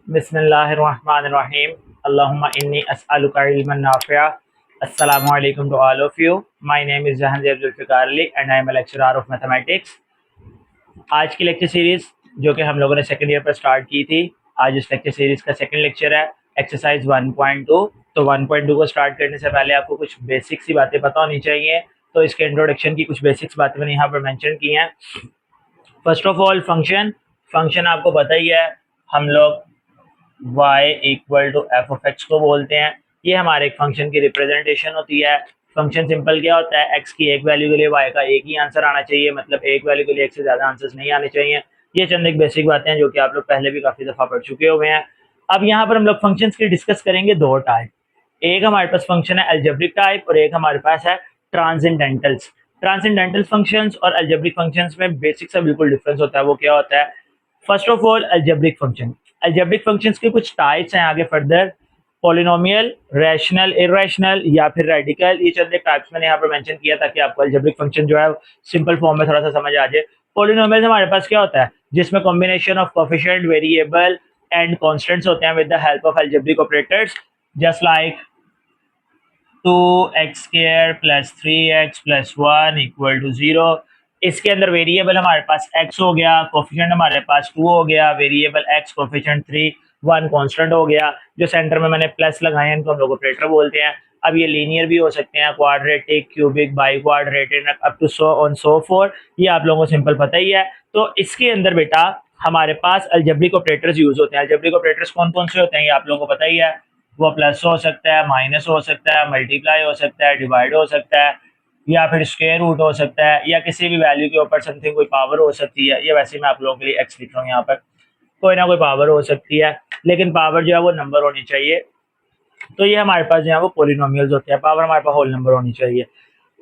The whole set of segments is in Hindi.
बिस्मिल्लाहिर्रहमानिर्रहीम। अल्लाहुम्मा इन्नी अस्अलुका इल्मन नाफ़िआ। अस्सलामु अलैकुम to all of you. My name is Jahangir Zulfiqar Ali and I am a lecturer of mathematics. आज की लेक्चर सीरीज़ जो कि हम लोगों ने सेकंड ईयर पर स्टार्ट की थी, आज इस लेक्चर सीरीज़ का सेकंड लेक्चर है, एक्सरसाइज 1.2। तो 1.2 को स्टार्ट करने से पहले आपको कुछ बेसिक सी बातें पता होनी चाहिए। तो इसके इंट्रोडक्शन की कुछ बेसिक्स बातें मैंने यहाँ पर मेंशन की हैं। First of all function function आपको पता ही है, हम लोग y equal to f of x को बोलते हैं। ये हमारे एक फंक्शन की रिप्रेजेंटेशन होती है। फंक्शन सिंपल क्या होता है, x की एक वैल्यू के लिए y का एक ही आंसर आना चाहिए, मतलब एक वैल्यू के लिए एक से ज़्यादा आंसर्स नहीं आने चाहिए। ये चंद एक बेसिक बातें हैं जो कि आप लोग पहले भी काफ़ी दफ़ा पढ़ चुके हुए हैं। अब यहाँ पर हम लोग फंक्शंस की डिस्कस करेंगे दो टाइप। एक हमारे पास फंक्शन है अलजेब्रिक टाइप और एक हमारे पास है ट्रांसेंडेंटल्स। ट्रांसेंडेंटल फंक्शंस और अलजेब्रिक फंक्शंस में बेसिक सा बिल्कुल डिफरेंस होता है। वो क्या होता है, first of all algebraic function. Algebraic functions के कुछ टाइप्स हैं आगे फर्दर, पॉलिनोमियल, रैशनल, इरेशनल या फिर रेडिकल। ये चंद एक टाइप्स मैंने यहाँ पर मेंशन किया ताकि आपको अलजेब्रिक फंक्शन जो है सिंपल फॉर्म में थोड़ा सा समझ आ जाए। पॉलिनोमियल हमारे पास क्या होता है, जिसमें combination of coefficient, variable and constants होते हैं with the help of algebraic operators, just like 2x² plus 3x plus 1 equal to 0। इसके अंदर वेरिएबल हमारे पास x हो गया, कोफिशिएंट हमारे पास 2 हो गया, वेरिएबल x, कोफिशिएंट 3, 1 कांस्टेंट हो गया। जो सेंटर में मैंने प्लस लगाए हैं इनको हम लोग ऑपरेटर बोलते हैं। अब ये लीनियर भी हो सकते हैं, quadratic, cubic, biquadratic, up to so on so forth. ये आप लोगों को सिंपल पता ही है। तो इसके अंदर बेटा हमारे पास अलजेब्रिक ऑपरेटर्स यूज होते हैं। अलजेब्रिक ऑपरेटर्स कौन कौन से होते हैं ये आप लोगों को पता ही है। वो प्लस हो सकता है, माइनस हो सकता है, मल्टीप्लाई हो सकता है, डिवाइड हो सकता है, या फिर स्क्वायर रूट हो सकता है, या किसी भी वैल्यू के ऊपर समथिंग कोई पावर हो सकती है। ये वैसे मैं आप लोगों के लिए एक्स लिख रहा हूँ यहाँ पर, कोई ना कोई पावर हो सकती है, लेकिन पावर जो है वो नंबर होनी चाहिए। तो ये हमारे पास जो है वो पोलिनोमियल्स होते हैं, पावर हमारे पास होल नंबर होनी चाहिए।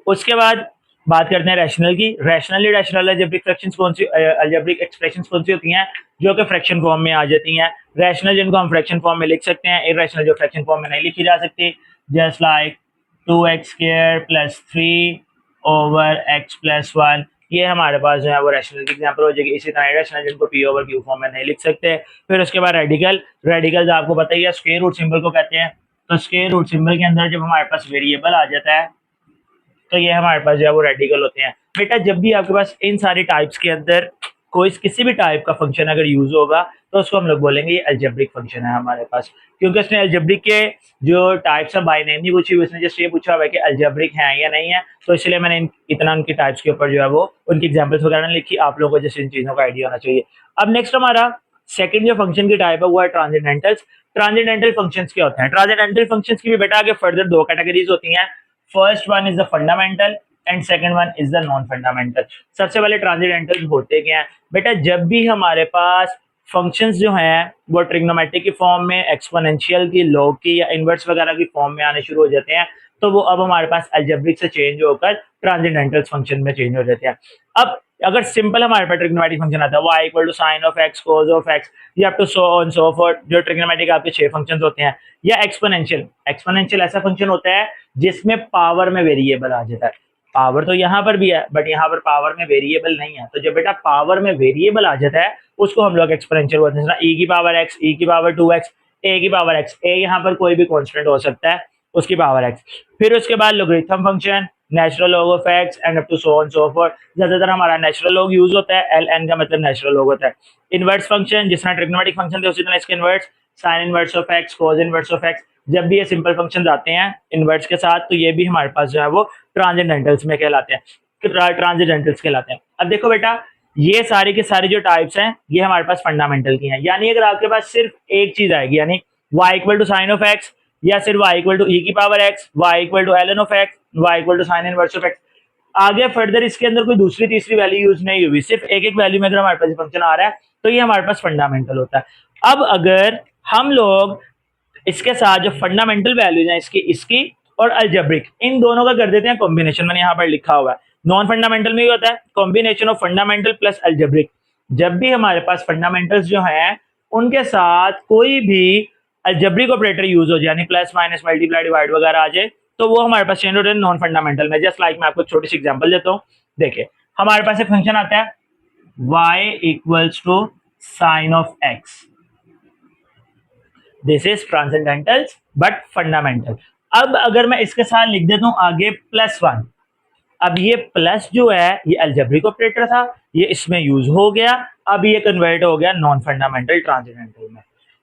उसके बाद बात करते हैं रैशनल की। रैशनली रैशनल अलजेब्रिक फ्रैक्शंस कौन सी, अलजेब्रिक एक्सप्रेशंस कौन सी होती हैं, जो कि फ्रैक्शन फॉर्म में आ जाती हैं। रैशनल जिनको हम फ्रैक्शन फॉर्म में लिख सकते हैं, इरेशनल जो फ्रैक्शन फॉर्म में नहीं लिखी जा सकती, just like 2x² plus 3 over x plus 1। ये हमारे पास जो है वो रैशनल की एग्जांपल हो जाएगी। इसी तरह इरेशनल जिनको p ओवर q फॉर्म में नहीं लिख सकते। फिर उसके बाद रेडिकल। रेडिकल आपको पता ही है, स्क्वायर रूट सिंबल को कहते हैं। तो स्क्वायर रूट सिंबल के अंदर जब हमारे पास वेरिएबल आ जाता है तो ये हमारे पास जो है वो रेडिकल होते हैं। बेटा जब भी आपके पास इन सारी टाइप्स के अंदर कोई किसी भी टाइप का फंक्शन अगर यूज होगा तो उसको हम लोग बोलेंगे ये अलजेब्रिक फंक्शन है हमारे पास, क्योंकि उसने अलजेब्रिक के जो टाइप्स है बाय नेम नहीं पूछी हुई, उसने जस्ट ये पूछा हुआ है कि अलजेब्रिक है या नहीं है। तो इसलिए मैंने इतना उनकी टाइप्स के ऊपर जो है वो उनकी एग्जाम्पल्स वगैरह नहीं लिखी, आप लोगों को जस्ट इन चीजों का आइडिया होना चाहिए। अब नेक्स्ट हमारा सेकंड जो फंक्शन की टाइप है वो है ट्रांसेंडेंटल्स। ट्रांसेंडेंटल फंक्शंस क्या होते हैं, ट्रांसेंडेंटल फंक्शंस की भी बेटा आगे फर्दर दो कैटेगरीज होती हैं। First one is the fundamental and second one is the non fundamental. सबसे पहले ट्रांसेंडेंटल होते क्या हैं बेटा, जब भी हमारे पास फंक्शंस जो हैं वो ट्रिग्नोमेट्रिक की फॉर्म में, एक्सपोनेंशियल की, लॉग की या इनवर्स वगैरह की फॉर्म में आने शुरू हो जाते हैं, तो वो अब हमारे पास अलजेब्रिक से चेंज होकर ट्रांसेंडेंटल फंक्शन में चेंज हो जाते हैं। अब अगर सिंपल हमारे पास ट्रिग्नोमेट्रिक फंक्शन आता है y equal to sine of x, cos of x, या up to so on so forth, जो ट्रिग्नोमेट्रिक आपके 6 फंक्शंस होते हैं, या एक्सपोनेंशियल। एक्सपोनेंशियल ऐसा फंक्शन होता है जिसमें पावर में वेरिएबल आ जाता है। पावर तो यहाँ पर भी है बट यहाँ पर पावर में वेरिएबल नहीं है। तो जब बेटा पावर में वेरिएबल आ जाता है उसको हम लोग एक्सपोनेंशियल बोलते हैं। e की पावर x, e की पावर 2x, a की पावर x, a यहाँ पर कोई भी कांस्टेंट हो सकता है, उसकी पावर x। फिर उसके बाद logarithm function, natural log of x and up to so on so forth. ज्यादातर हमारा नेचुरल लॉग यूज होता है, एल एन का मतलब नेचुरल लॉग होता है। इनवर्स फंक्शन, जिस तरह ट्रिग्नोमेट्रिक फंक्शन थे उसी तरह इसके inverse, sign inverse of x, cos inverse of x। जब भी ये सिंपल फंक्शंस आते हैं इनवर्स के साथ तो ये भी हमारे पास जो है वो ट्रांसेंडेंटल्स में कहलाते हैं, ट्रांसेंडेंटल्स कहलाते हैं। अब देखो बेटा ये सारी के सारी जो टाइप्स हैं ये हमारे पास फंडामेंटल की हैं। यानी अगर आपके पास सिर्फ एक चीज आएगी, यानी y equal to sine of x, या सिर्फ y इक्वल टू e की power x, y equal to ln of x, y equal to sine inverse of x, आगे फर्दर इसके अंदर कोई दूसरी तीसरी वैल्यू यूज नहीं हुई, सिर्फ एक एक वैल्यू में अगर हमारे पास फंक्शन आ रहा है तो ये हमारे पास फंडामेंटल होता है। अब अगर हम लोग इसके साथ जो फंडामेंटल वैल्यूज हैं इसकी इसकी और अलजेब्रिक, इन दोनों का कर देते हैं कॉम्बिनेशन, मैंने यहाँ पर लिखा हुआ है। नॉन फंडामेंटल में भी होता है combination of fundamental plus algebraic. जब भी हमारे पास फंडामेंटल्स जो हैं उनके साथ कोई भी अलजेब्रिक ऑपरेटर यूज हो जाए, यानी प्लस माइनस मल्टीप्लाई डिवाइड वगैरह आ जाए, तो वो हमारे पास चेंज हो जाए नॉन फंडामेंटल में। जस्ट लाइक मैं आपको छोटी सी एग्जांपल देता हूँ। देखिए हमारे पास एक फंक्शन आता है y equals to sine of x, this is transcendentals but fundamental. अब अगर मैं इसके साथ लिख देता हूं आगे +1, अब ये प्लस जो है ये अलजेब्रिक ऑपरेटर था, ये इसमें यूज हो गया, अब ये कन्वर्ट हो गया नॉन फंडामेंटल ट्रांसेंडेंटल में।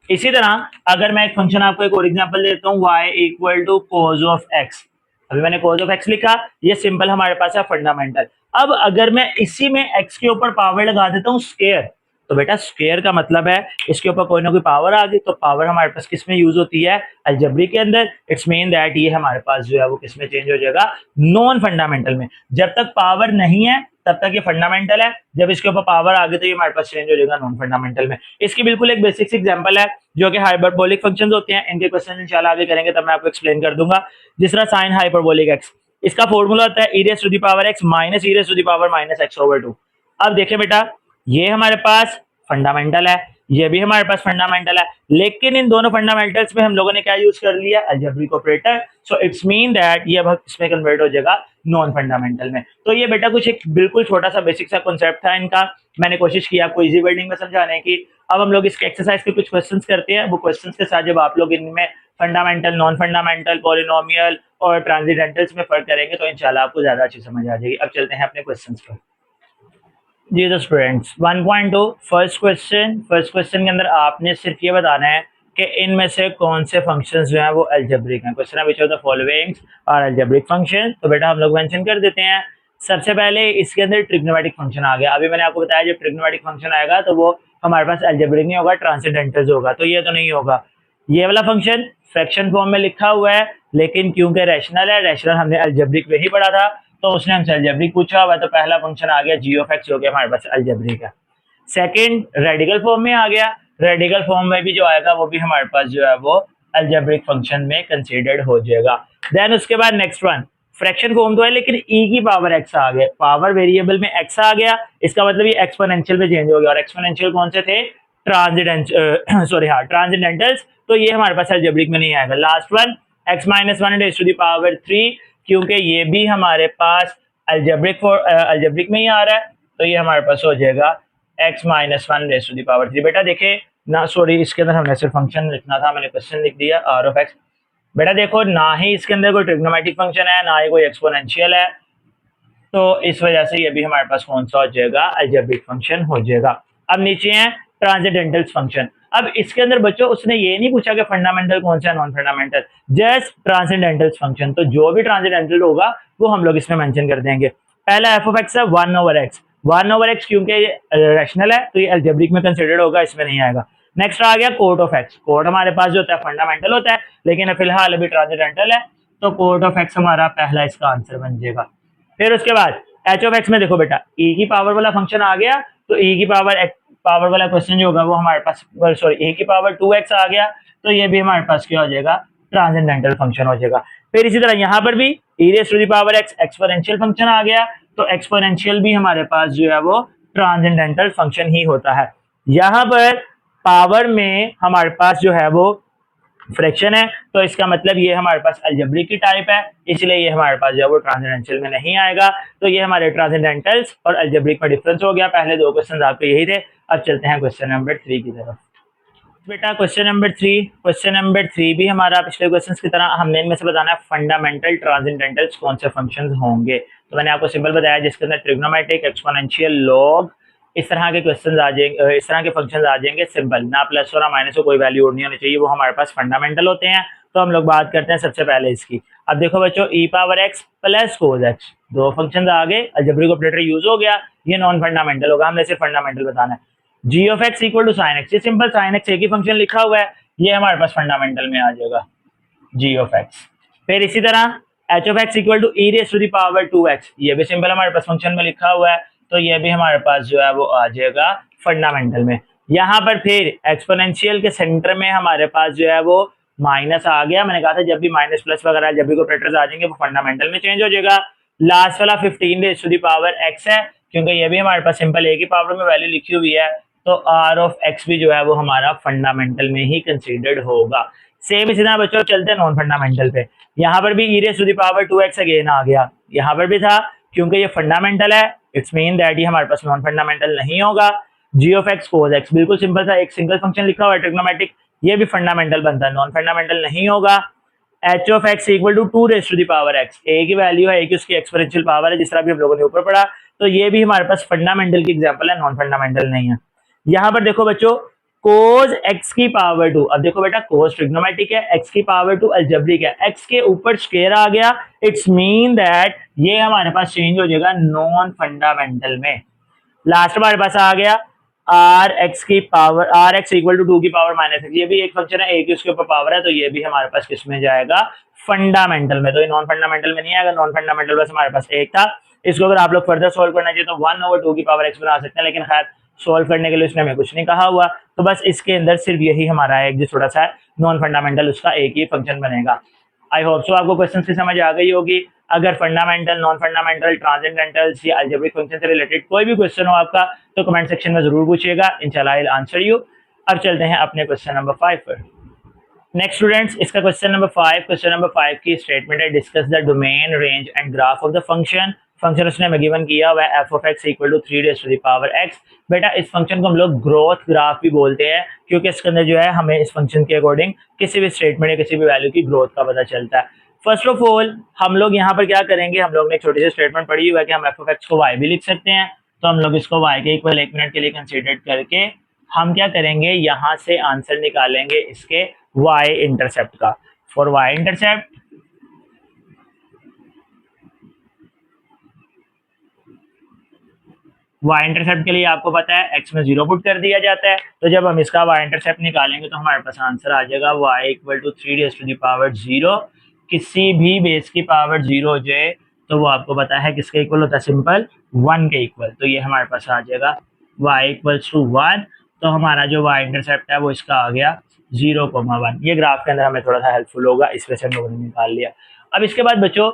इसी तरह अगर मैं एक फंक्शन आपको एक और एग्जांपल देता हूँ, y equal to cos of x, अभी मैंने cos ऑफ x लिखा, ये सिंपल हमारे पास है फंडामेंटल। अब अगर मैं इसी में x के ऊपर पावर लगा देता हूँ स्क्वायर, तो बेटा स्क्वायर का मतलब है इसके ऊपर कोई ना कोई पावर आ गई, तो पावर हमारे पास किस में यूज होती है, अलजेब्रिक के अंदर। इट्स मीन दैट ये हमारे पास जो है वो किस में चेंज हो जाएगा, नॉन फंडामेंटल में। जब तक पावर नहीं है तब तक ये फंडामेंटल है, जब इसके ऊपर पावर आ गई तो ये हमारे पास चेंज हो जाएगा नॉन फंडामेंटल में। इसकी बिल्कुल एक बेसिक एग्जांपल है जो कि हाइपरबोलिक फंक्शंस होते हैं, इनके क्वेश्चन इंशाल्लाह आगे करेंगे तब मैं आपको एक्सप्लेन कर दूंगा। जिस तरह साइन हाइपरबोलिक एक्स, इसका फॉर्मूला होता है e raise to the power x minus e raise to the power minus x over 2। अब देखिए बेटा, ये हमारे पास फंडामेंटल है, ये भी हमारे पास फंडामेंटल है, लेकिन इन दोनों फंडामेंटल्स में हम लोगों ने क्या यूज कर लिया, algebraic operator. So it's mean that ये अब इसमें कन्वर्ट हो जाएगा नॉन फंडामेंटल में। तो ये बेटा कुछ एक बिल्कुल छोटा सा बेसिक सा कॉन्सेप्ट था इनका, मैंने कोशिश की आपको इजी वर्डिंग में समझाने की। अब हम लोग इसके एक्सरसाइज के कुछ क्वेश्चंस करते हैं, वो क्वेश्चंस के साथ जब आप लोग इनमें फंडामेंटल, नॉन फंडामेंटल, पॉलिनोमियल और ट्रांसेंडेंटल्स में फर्क करेंगे तो इंशाल्लाह आपको ज्यादा अच्छी समझ आ जाएगी। अब चलते हैं अपने क्वेश्चंस पर। जी तो स्टूडेंट्स 1.2 फर्स्ट क्वेश्चन के अंदर आपने सिर्फ ये बताना है कि इनमें से कौन से फंक्शंस जो हैं वो अलजेब्रिक हैं। क्वेश्चन है which of the followings are algebraic function. तो बेटा हम लोग मेंशन कर देते हैं। सबसे पहले इसके अंदर ट्रिग्नोमेट्रिक फंक्शन आ गया। अभी मैंने आपको बताया जब ट्रिग्नोमेट्रिक फंक्शन आएगा तो वो हमारे पास अलजेब्रिक नहीं होगा, ट्रांसेंडेंटल्स होगा, तो ये तो नहीं होगा। ये वाला फंक्शन फ्रैक्शन फॉर्म में लिखा हुआ है, लेकिन क्योंकि रैशनल है, रैशनल हमने अलजेब्रिक में ही पढ़ा था तो उसने हमसे अलजेब्रिक पूछा हुआ, तो पहला फंक्शन आ गया जी ऑफ एक्स, हो गया हमारे पास अलजेब्रिक है। सेकंड रेडिकल फॉर्म में आ गया, रेडिकल फॉर्म में भी जो आएगा वो भी हमारे पास जो है वो अलजेब्रिक फंक्शन में कंसीडर्ड हो जाएगा। देन उसके बाद नेक्स्ट वन फ्रैक्शन फॉर्म तो है लेकिन e की पावर x आ गया, पावर वेरिएबल में x आ गया, इसका मतलब ये एक्सपोनेंशियल में चेंज हो गया। और एक्सपोनेंशियल कौन से थे, ट्रांसेंडेंटल्स, तो ये हमारे पास अलजेब्रिक में नहीं आएगा। Last one x minus one raise to the power 3, क्योंकि ये भी हमारे पास अलजेब्रिक में ही आ रहा है, तो ये हमारे पास हो जाएगा x minus one raise to the power 3। बेटा देखे ना, सॉरी इसके अंदर हमने सिर्फ फंक्शन लिखना था, मैंने क्वेश्चन लिख दिया r ऑफ x। बेटा देखो ना ही इसके अंदर कोई ट्रिग्नोमेट्रिक फंक्शन है ना ही कोई एक्सपोनेंशियल है, तो इस वजह से ये भी हमारे पास कौन सा हो जाएगा, अलजेब्रिक फंक्शन हो जाएगा। अब नीचे है ट्रांसेंडेंटल्स फंक्शन। अब इसके अंदर बच्चों उसने ये नहीं पूछा कि फंडामेंटल कौन सा है, नॉन फंडामेंटल, जस्ट ट्रांसेंडेंटल्स फंक्शन। तो जो भी ट्रांसेंडेंटल होगा वो हम लोग इसमें मेंशन कर देंगे। पहला एफ ऑफ एक्स है 1/x, क्योंकि ये रैशनल है तो ये अलजेब्रिक में कंसीडर्ड होगा, इसमें नहीं आएगा। नेक्स्ट आ गया कोट ऑफ एक्स, कोट हमारे पास जो होता है फंडामेंटल होता है, लेकिन फिलहाल अभी ट्रांसेंडेंटल है, तो कोट ऑफ एक्स हमारा पहला इसका आंसर बन जाएगा। फिर उसके बाद एच ऑफ एक्स में देखो बेटा e की पावर वाला फंक्शन आ गया, तो e की पावर वाला क्वेश्चन जो होगा वो हमारे पास, सॉरी e की पावर 2x आ गया, तो ये भी हमारे पास क्या हो जाएगा, ट्रांसेंडेंटल फंक्शन हो जाएगा। फिर इसी तरह यहाँ पर भी e raise to the power x exponential function आ गया, तो एक्सपोनेंशियल भी हमारे पास जो है वो ट्रांसेंडेंटल फंक्शन ही होता है। यहाँ पर पावर में हमारे पास जो है वो फ्रैक्शन है, तो इसका मतलब ये हमारे पास अलजेब्रिक की टाइप है, इसलिए ये हमारे पास जो है वो ट्रांसेंडेंटल में नहीं आएगा। तो ये हमारे ट्रांसेंडेंटल्स और अलजेब्रिक में डिफरेंस हो गया। पहले दो क्वेश्चन आपके यही थे। अब चलते हैं क्वेश्चन नंबर 3 की तरफ। बेटा क्वेश्चन नंबर 3 भी हमारा पिछले क्वेश्चन की तरह हमने इनमें से बताना है फंडामेंटल ट्रांसेंडेंटल्स कौन से फंक्शंस होंगे। तो मैंने आपको सिंपल बताया जिसके अंदर ट्रिग्नोमेट्रिक, एक्सपोनेंशियल, लॉग, इस तरह के क्वेश्चन आ जाएंगे, इस तरह के फंक्शंस आ जाएंगे। सिंपल, ना प्लस और ना माइनस को कोई वैल्यू नहीं होनी चाहिए, वो हमारे पास फंडामेंटल होते हैं। तो हम लोग बात करते हैं सबसे पहले इसकी। अब देखो बच्चों e power x plus cos x, दो फंक्शंस आ गए, अलजेब्रिक ऑपरेटर यूज हो गया, ये नॉन फंडामेंटल होगा, हमने सिर्फ फंडामेंटल बताना है। g of x equal to sine x, ये सिंपल साइन x एक ही फंक्शन लिखा हुआ है, ये हमारे पास फंडामेंटल में आ जाएगा g ऑफ x। फिर इसी तरह h of x equal to e raise to the power 2x, ये भी सिंपल हमारे पास फंक्शन में लिखा हुआ है, तो ये भी हमारे पास जो है वो आ जाएगा फंडामेंटल में। यहाँ पर फिर एक्सपोनेंशियल के सेंटर में हमारे पास जो है वो माइनस आ गया, मैंने कहा था जब भी माइनस प्लस वगैरह जब भी ऑपरेटर्स आ जाएंगे वो फंडामेंटल में चेंज हो जाएगा। लास्ट वाला 15 raise to the power x है, क्योंकि ये भी हमारे पास सिंपल एक ही पावर में वैल्यू लिखी हुई है, तो r ऑफ x भी जो है वो हमारा फंडामेंटल में ही कंसीडर्ड होगा। सेम इसी तरह बच्चों चलते हैं नॉन फंडामेंटल पे। यहाँ पर भी e raise to the power 2x again आ गया, यहाँ पर भी था, क्योंकि ये फंडामेंटल है, इट्स मीन दैट ये हमारे पास नॉन फंडामेंटल नहीं होगा। g of x cos x बिल्कुल सिंपल था, एक सिंगल फंक्शन लिखा हुआ है ट्रिग्नोमेट्रिक, ये भी फंडामेंटल बनता है, नॉन फंडामेंटल नहीं होगा। H of x equal to 2 raise to the power x, a की वैल्यू है, ए की उसकी एक्सपोनेंशियल पावर है, जिस तरह भी हम लोगों ने ऊपर पढ़ा। तो ये भी हमारे पास फंडामेंटल की एग्जांपल है, नॉन फंडामेंटल नहीं है। यहाँ पर देखो बच्चों, कोज एक्स की पावर टू, अब देखो बेटा कोज ट्रिग्नोमेट्रिक है, एक्स की पावर टू अलजेब्रिक है, एक्स के ऊपर स्क्वायर आ गया, इट्स मीन दैट ये हमारे पास चेंज हो जाएगा नॉन फंडामेंटल में। लास्ट हमारे पास आ गया आर एक्स की power, R x equal to 2 की पावर-x, ये भी एक फंक्शन है, ए की उसके ऊपर पावर है, तो ये भी हमारे पास किस में जाएगा, फंडामेंटल में। तो ये नॉन फंडामेंटल में नहीं आएगा, नॉन फंडामेंटल बस हमारे पास एक था। इसको अगर आप लोग फर्दर सोल्व करना चाहिए तो 1/2 की पावर x बना सकते हैं, लेकिन खैर सोल्व करने के लिए उसने हमें कुछ नहीं कहा हुआ, तो बस इसके अंदर सिर्फ यही हमारा एक जो थोड़ा सा नॉन फंडामेंटल, उसका एक ही फंक्शन बनेगा। आई होप सो आपको क्वेश्चन की समझ आ गई होगी। अगर फंडामेंटल, नॉन फंडामेंटल, ट्रांसेंडेंटल्स या अलजेब्रिक फंक्शन से रिलेटेड कोई भी क्वेश्चन हो आपका तो कमेंट सेक्शन में जरूर पूछिएगा, इंशाल्लाह आई विल आंसर यू। अब चलते हैं अपने क्वेश्चन नंबर 5 पर। नेक्स्ट स्टूडेंट्स, इसका क्वेश्चन नंबर 5 की स्टेटमेंट है, discuss the domain, range and graph of the function. Function उसने हमें गिवन किया हुआ है f of x equal to 3 raise to the power x। बेटा इस फंक्शन को हम लोग ग्रोथ ग्राफ भी बोलते हैं, क्योंकि इसके अंदर जो है हमें इस फंक्शन के अकॉर्डिंग किसी भी स्टेटमेंट या किसी भी वैल्यू की ग्रोथ का पता चलता है। फर्स्ट ऑफ ऑल हम लोग यहाँ पर क्या करेंगे, हम लोग ने एक छोटी सी स्टेटमेंट पढ़ी हुआ है कि हम एफ ऑफ एक्स को वाई भी लिख सकते हैं, तो हम लोग इसको वाई के इक्वल 1 मिनट के लिए कंसिडर करके हम क्या करेंगे, यहाँ से आंसर निकालेंगे इसके y इंटरसेप्ट का। फॉर y इंटरसेप्ट के लिए आपको पता है x में 0 पुट कर दिया जाता है, तो जब हम इसका y इंटरसेप्ट निकालेंगे तो हमारे पास आंसर आ जाएगा y equal to 3 raise to the power 0। किसी भी बेस की पावर 0 हो जाए तो वो आपको पता है किसके इक्वल होता है, सिंपल 1 के इक्वल। तो ये हमारे पास आ जाएगा y इक्वल्स टू 1, तो हमारा जो y इंटरसेप्ट है वो इसका आ गया 0,1। ये ग्राफ के अंदर हमें थोड़ा सा हेल्पफुल होगा, इस वजह से हम लोगों ने निकाल लिया। अब इसके बाद बच्चों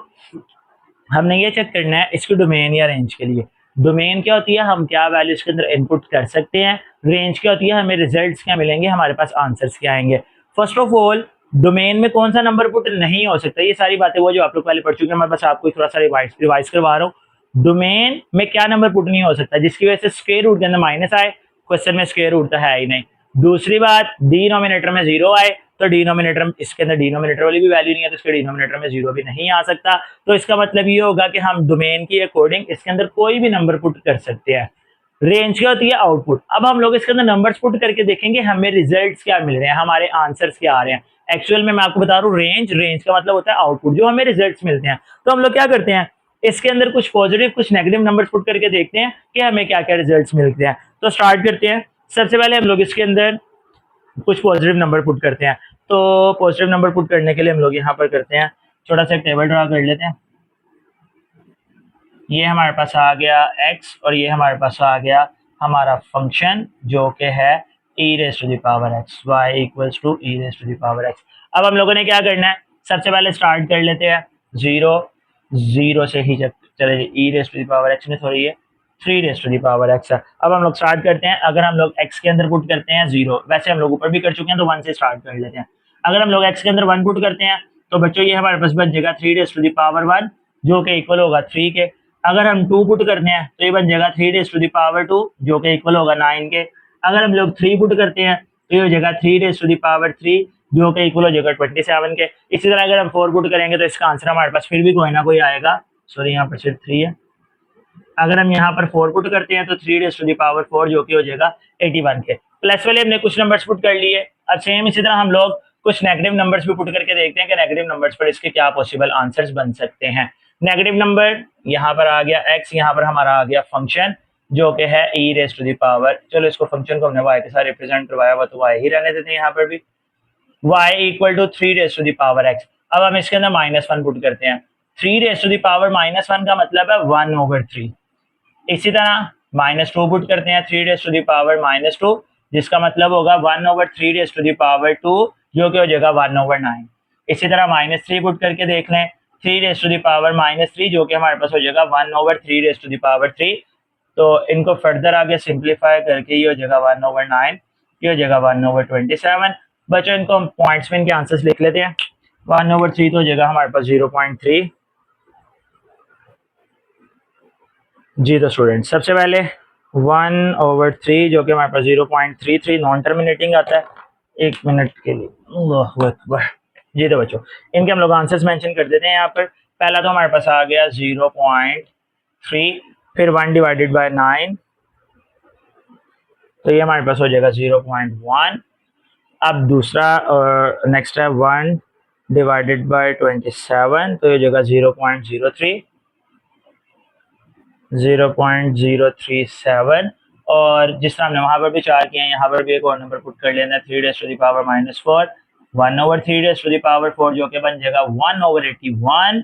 हमने ये चेक करना है इसकी डोमेन या रेंज के लिए। डोमेन क्या होती है, हम क्या वैल्यू इसके अंदर इनपुट कर सकते हैं। रेंज क्या होती है, हमें रिजल्ट्स क्या मिलेंगे, हमारे पास आंसर्स क्या आएंगे। फर्स्ट ऑफ ऑल डोमेन में कौन सा नंबर पुट नहीं हो सकता, ये सारी बातें वो जो आप लोग पहले पढ़ चुके हैं, मैं बस आपको थोड़ा सा रिवाइज करवा रहा हूँ। डोमेन में क्या नंबर पुट नहीं हो सकता, जिसकी वजह से स्क्वायर रूट के अंदर माइनस आए, क्वेश्चन में स्क्वायर रूट तो है ही नहीं। दूसरी बात, डिनोमिनेटर में 0 आए, तो डिनोमिनेटर, इसके अंदर डिनोमिनेटर वाली भी वैल्यू नहीं है, तो इसके डिनोमिनेटर में 0 भी नहीं आ सकता। तो इसका मतलब ये होगा कि हम डोमेन की अकॉर्डिंग इसके अंदर कोई भी नंबर पुट कर सकते हैं। रेंज क्या होती है, आउटपुट। अब हम लोग इसके अंदर नंबर्स पुट करके देखेंगे हमें रिजल्ट्स क्या मिल रहे हैं, हमारे आंसर्स क्या आ रहे हैं। एक्चुअल में मैं आपको बता रहा हूँ, रेंज का मतलब होता है आउटपुट, जो हमें रिजल्ट्स मिलते हैं। तो हम लोग क्या करते हैं, इसके अंदर कुछ पॉजिटिव कुछ नेगेटिव नंबर्स पुट करके देखते हैं कि हमें क्या क्या रिजल्ट्स मिलते हैं। तो स्टार्ट करते हैं। सबसे पहले हम लोग इसके अंदर कुछ पॉजिटिव नंबर पुट करते हैं। तो पॉजिटिव नंबर पुट करने के लिए हम लोग यहाँ पर करते हैं, छोटा सा एक टेबल ड्रा कर लेते हैं। ये हमारे पास आ गया x और ये हमारे पास आ गया हमारा फंक्शन जो कि है e raise to the power x, y equals to e raise to the power x। अब हम लोगों ने क्या करना है, सबसे पहले स्टार्ट कर लेते हैं 0 से ही चले e raise to the power x में, सॉरी ये 3 raise to the power x है। अब हम लोग स्टार्ट करते हैं, अगर हम लोग x के अंदर पुट करते हैं 0, वैसे हम लोग ऊपर भी कर चुके हैं तो 1 से स्टार्ट कर लेते हैं। अगर हम लोग x के अंदर 1 पुट करते हैं तो बच्चों ये हमारे पास बन जाएगा 3 रेज़ टू द पावर 1, जो कि इक्वल होगा 3 के। अगर हम 2 पुट करते हैं तो ये बन जाएगा 3 रेज़ टू द पावर 2, जो कि इक्वल होगा 9 के। अगर हम लोग 3 पुट करते हैं तो ये हो जाएगा 3 रेज़ टू द पावर 3, जो कि इक्वल हो जाएगा 27 के। इसी तरह अगर हम 4 पुट करेंगे तो इसका आंसर हमारे पास फिर भी कोई ना कोई आएगा, सॉरी यहाँ पर सिर्फ 3 है। अगर हम यहाँ पर 4 पुट करते हैं तो 3 रेज़ टू द पावर 4, जो कि हो जाएगा 81 के। प्लस वाले हमने कुछ नंबर्स पुट कर लिए। अब सेम इसी तरह हम लोग कुछ नेगेटिव नंबर्स भी पुट करके देखते हैं कि नेगेटिव नंबर्स पर इसके क्या पॉसिबल आंसर्स बन सकते हैं। नेगेटिव नंबर यहाँ पर आ गया x, यहाँ पर हमारा आ गया फंक्शन जो कि है e raise to the power, चलो इसको फंक्शन को हमने y के साथ रिप्रेजेंट करवाया हुआ तो y ही रहने देते हैं यहाँ पर भी, y equal to 3 raise to the power x। अब हम इसके अंदर -1 पुट करते हैं। 3 रेज़ टू द पावर -1 का मतलब है 1/3। इसी तरह -2 पुट करते हैं 3 रेज़ टू द पावर -2, जिसका मतलब होगा 1/3 रेज़ टू द पावर 2, जो कि हो जाएगा 1/9। इसी तरह -3 पुट करके देख लें, 3 रेज़ टू द पावर -3, जो कि हमारे पास हो जाएगा 1/3 रेज़ टू द पावर 3। तो इनको फर्दर आगे सिंप्लीफाई करके ये हो जाएगा 1/9, ये हो जाएगा 1/27। बच्चों इनको हम पॉइंट्स में इनके आंसर्स लिख लेते हैं। 1/3 तो हो जाएगा हमारे पास 0.3। जी तो स्टूडेंट सबसे पहले 1/3 जो कि हमारे पास 0.33 नॉन टर्मिनेटिंग आता है, एक मिनट के लिए, अल्लाहु अकबर। जी तो बच्चों, इनके हम लोग आंसर्स मेंशन कर देते हैं यहाँ पर। पहला तो हमारे पास आ गया 0.3, फिर 1/9, तो ये हमारे पास हो जाएगा 0.1। अब दूसरा नेक्स्ट है 1/27, तो ये हो जाएगा 0.03, 0.037। और जिस तरह हमने वहां पर भी 4 किए हैं, यहाँ पर भी एक और नंबर पुट कर लेना है, 3 × 10⁻⁴ 1/3 × 4, जो कि बन जाएगा 1/81।